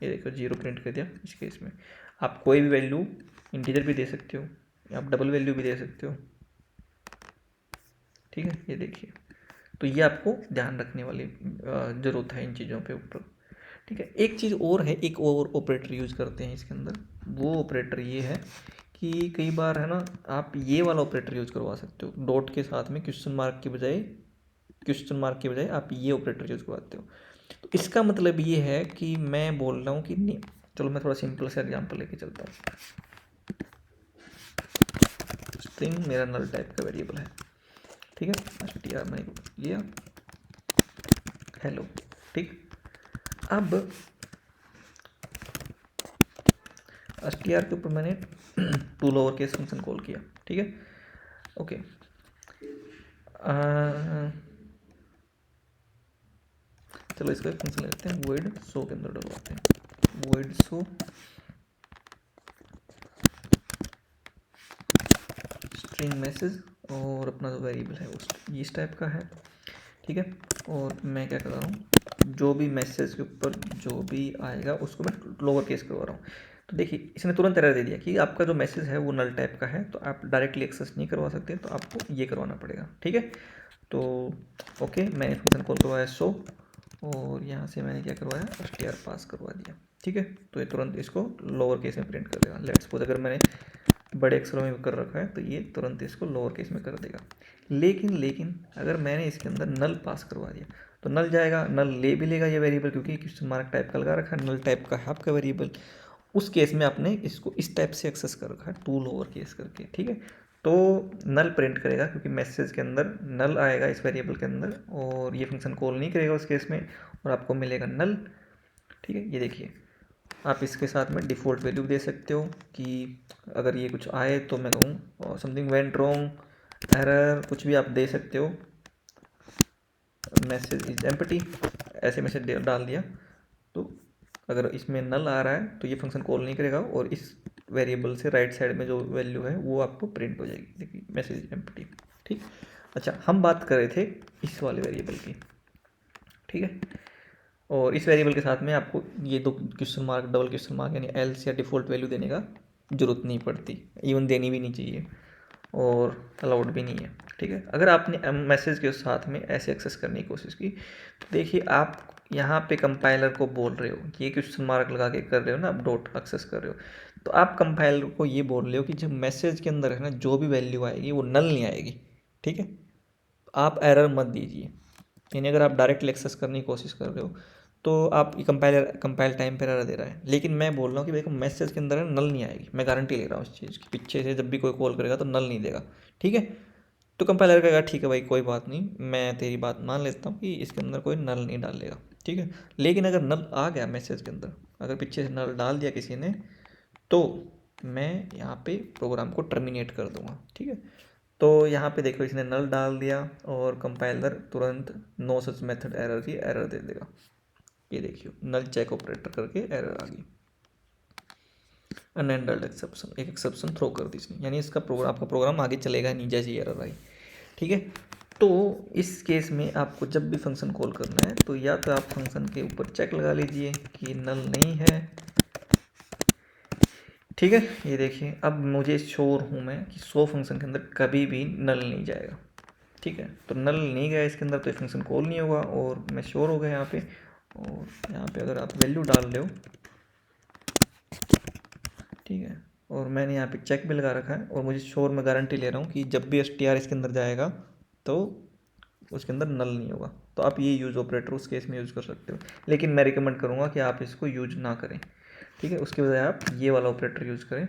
Speaker 1: ये देखो जीरो प्रिंट कर दिया। इस केस में आप कोई भी वैल्यू इंटीजर भी दे सकते हो, या आप डबल वैल्यू भी दे सकते हो। ठीक है, ये देखिए, तो ये आपको ध्यान रखने वाली ज़रूरत है इन चीज़ों पे ऊपर। ठीक है, एक चीज़ और है, एक और ऑपरेटर यूज़ करते हैं इसके अंदर। वो ऑपरेटर ये है कि कई बार है ना, आप ये वाला ऑपरेटर यूज़ करवा सकते हो डॉट के साथ में, क्वेश्चन मार्क के बजाय आप ये ऑपरेटर यूज़ करवाते हो। तो इसका मतलब ये है कि मैं बोल रहा हूँ कि नहीं, चलो मैं थोड़ा सिंपल सा एग्जांपल लेके चलता हूँ। स्ट्रिंग मेरा नल टाइप का वेरिएबल है, ठीक है, str मैंने लिया, हेलो। ठीक, अब str के ऊपर मैंने to lower case function call किया। ठीक है, ओके, चलो इसका एक फंक्शन लेते हैं, void show के अंदर डलवाते हैं, void show स्ट्रिंग मैसेज, और अपना जो वेरिएबल है वो इस टाइप का है। ठीक है, और मैं क्या कर रहा हूँ, जो भी मैसेज के ऊपर जो भी आएगा उसको मैं लोअर केस करवा रहा हूँ। तो देखिए इसने तुरंत एरर दे दिया कि आपका जो मैसेज है वो नल टाइप का है, तो आप डायरेक्टली एक्सेस नहीं करवा सकते, तो आपको ये करवाना पड़ेगा। ठीक है, तो ओके, मैंने फंक्शन कॉल करवाया शो, और यहाँ से मैंने क्या करवाया, str पास करवा दिया। ठीक है, तो ये तुरंत इसको लोअर केस में प्रिंट कर देगा। लेट्स सपोज अगर मैंने बड़े अक्षरों में कर रखा है तो ये तुरंत इसको लोअर केस में कर देगा। लेकिन अगर मैंने इसके अंदर नल पास करवा दिया तो नल जाएगा, नल ले भी लेगा ये वेरिएबल, क्योंकि क्वेश्चन मार्क टाइप का लगा रखा है, नल टाइप का है आपका वेरिएबल। उस केस में आपने इसको इस टाइप से एक्सेस कर रखा है, टू लोअर केस करके। ठीक है, तो नल प्रिंट करेगा क्योंकि मैसेज के अंदर नल आएगा इस वेरिएबल के अंदर, और ये फंक्शन कॉल नहीं करेगा उस केस में, और आपको मिलेगा नल। ठीक है, ये देखिए, आप इसके साथ में डिफ़ॉल्ट वैल्यू दे सकते हो कि अगर ये कुछ आए तो मैं कहूँ समथिंग वेंट रॉन्ग, एरर, कुछ भी आप दे सकते हो, मैसेज इज एम्प्टी, ऐसे मैसेज डाल दिया। तो अगर इसमें नल आ रहा है तो ये फंक्शन कॉल नहीं करेगा, और इस वेरिएबल से राइट साइड में जो वैल्यू है वो आपको प्रिंट हो जाएगी, देखिए मैसेज एम्प्टी। ठीक, अच्छा, हम बात कर रहे थे इस वाले वेरिएबल की। ठीक है, और इस वेरिएबल के साथ में आपको ये दो question mark, double question mark यानी एल्स या डिफ़ॉल्ट वैल्यू देने का जरूरत नहीं पड़ती, इवन देनी भी नहीं चाहिए, और अलाउड भी नहीं है। ठीक है, अगर आपने मैसेज के साथ में ऐसे एक्सेस करने की कोशिश की तो देखिए आप यहाँ पे कंपाइलर को बोल रहे हो, ये क्वेश्चन मार्क लगा के कर रहे हो ना, आप डॉट एक्सेस कर रहे हो, तो आप कंपाइलर को ये बोल रहे हो कि जब मैसेज के अंदर है ना जो भी वैल्यू आएगी वो नल नहीं आएगी। ठीक है, आप एरर मत दीजिए, यानी अगर आप डायरेक्टली एक्सेस करने की कोशिश कर रहे हो तो आप ये कंपाइल टाइम पर एरर दे रहा है। लेकिन मैं बोल रहा हूँ कि देखो मैसेज के अंदर नल नहीं आएगी, मैं गारंटी ले रहा हूँ इस चीज़ की, पीछे से जब भी कोई कॉल करेगा तो नल नहीं देगा। ठीक है, तो कंपाइलर कहेगा ठीक है भाई कोई बात नहीं, मैं तेरी बात मान लेता हूँ कि इसके अंदर कोई नल नहीं डालेगा। ठीक है, लेकिन अगर नल आ गया मैसेज के अंदर, अगर पीछे से नल डाल दिया किसी ने, तो मैं यहाँ पे प्रोग्राम को टर्मिनेट कर दूँगा। ठीक है, तो यहाँ पे देखो इसने नल डाल दिया और कंपाइलर तुरंत नो सच मेथड एरर की एरर दे देगा। ये देखियो नल चेक ऑपरेटर करके एरर आ गई, अनहैंडल्ड एक्सेप्शन, एक एक्सेप्शन थ्रो कर दी इसने, यानी इसका प्रोग्राम, आपका प्रोग्राम आगे चलेगा नहीं जैसे एरर आई। ठीक है, तो इस केस में आपको जब भी फंक्शन कॉल करना है तो या तो आप फंक्शन के ऊपर चेक लगा लीजिए कि नल नहीं है। ठीक है, ये देखिए अब मुझे श्योर हूँ मैं कि शो फंक्शन के अंदर कभी भी नल नहीं जाएगा। ठीक है, तो नल नहीं गया इसके अंदर तो ये फंक्शन कॉल नहीं होगा, और मैं श्योर हो गया यहाँ पे। और यहाँ पे अगर आप वैल्यू डाल रहे हो, ठीक है, और मैंने यहाँ पे चेक भी लगा रखा है, और मुझे श्योर, मैं गारंटी ले रहा हूँ कि जब भी str इसके अंदर जाएगा तो उसके अंदर नल नहीं होगा। तो आप ये यूज़ ऑपरेटर उस केस में यूज़ कर सकते हो, लेकिन मैं रिकमेंड करूँगा कि आप इसको यूज ना करें। ठीक है, उसके बजाय आप ये वाला ऑपरेटर यूज़ करें,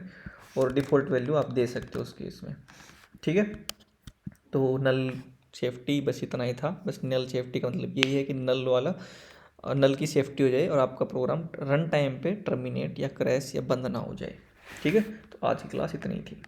Speaker 1: और डिफ़ॉल्ट वैल्यू आप दे सकते हो उस केस में। ठीक है, तो नल सेफ्टी बस इतना ही था। बस नल सेफ्टी का मतलब यही है कि नल वाला, नल की सेफ्टी हो जाए और आपका प्रोग्राम रन टाइम पे टर्मिनेट या क्रैश या बंद ना हो जाए। ठीक है, तो आज की क्लास इतनी ही थी।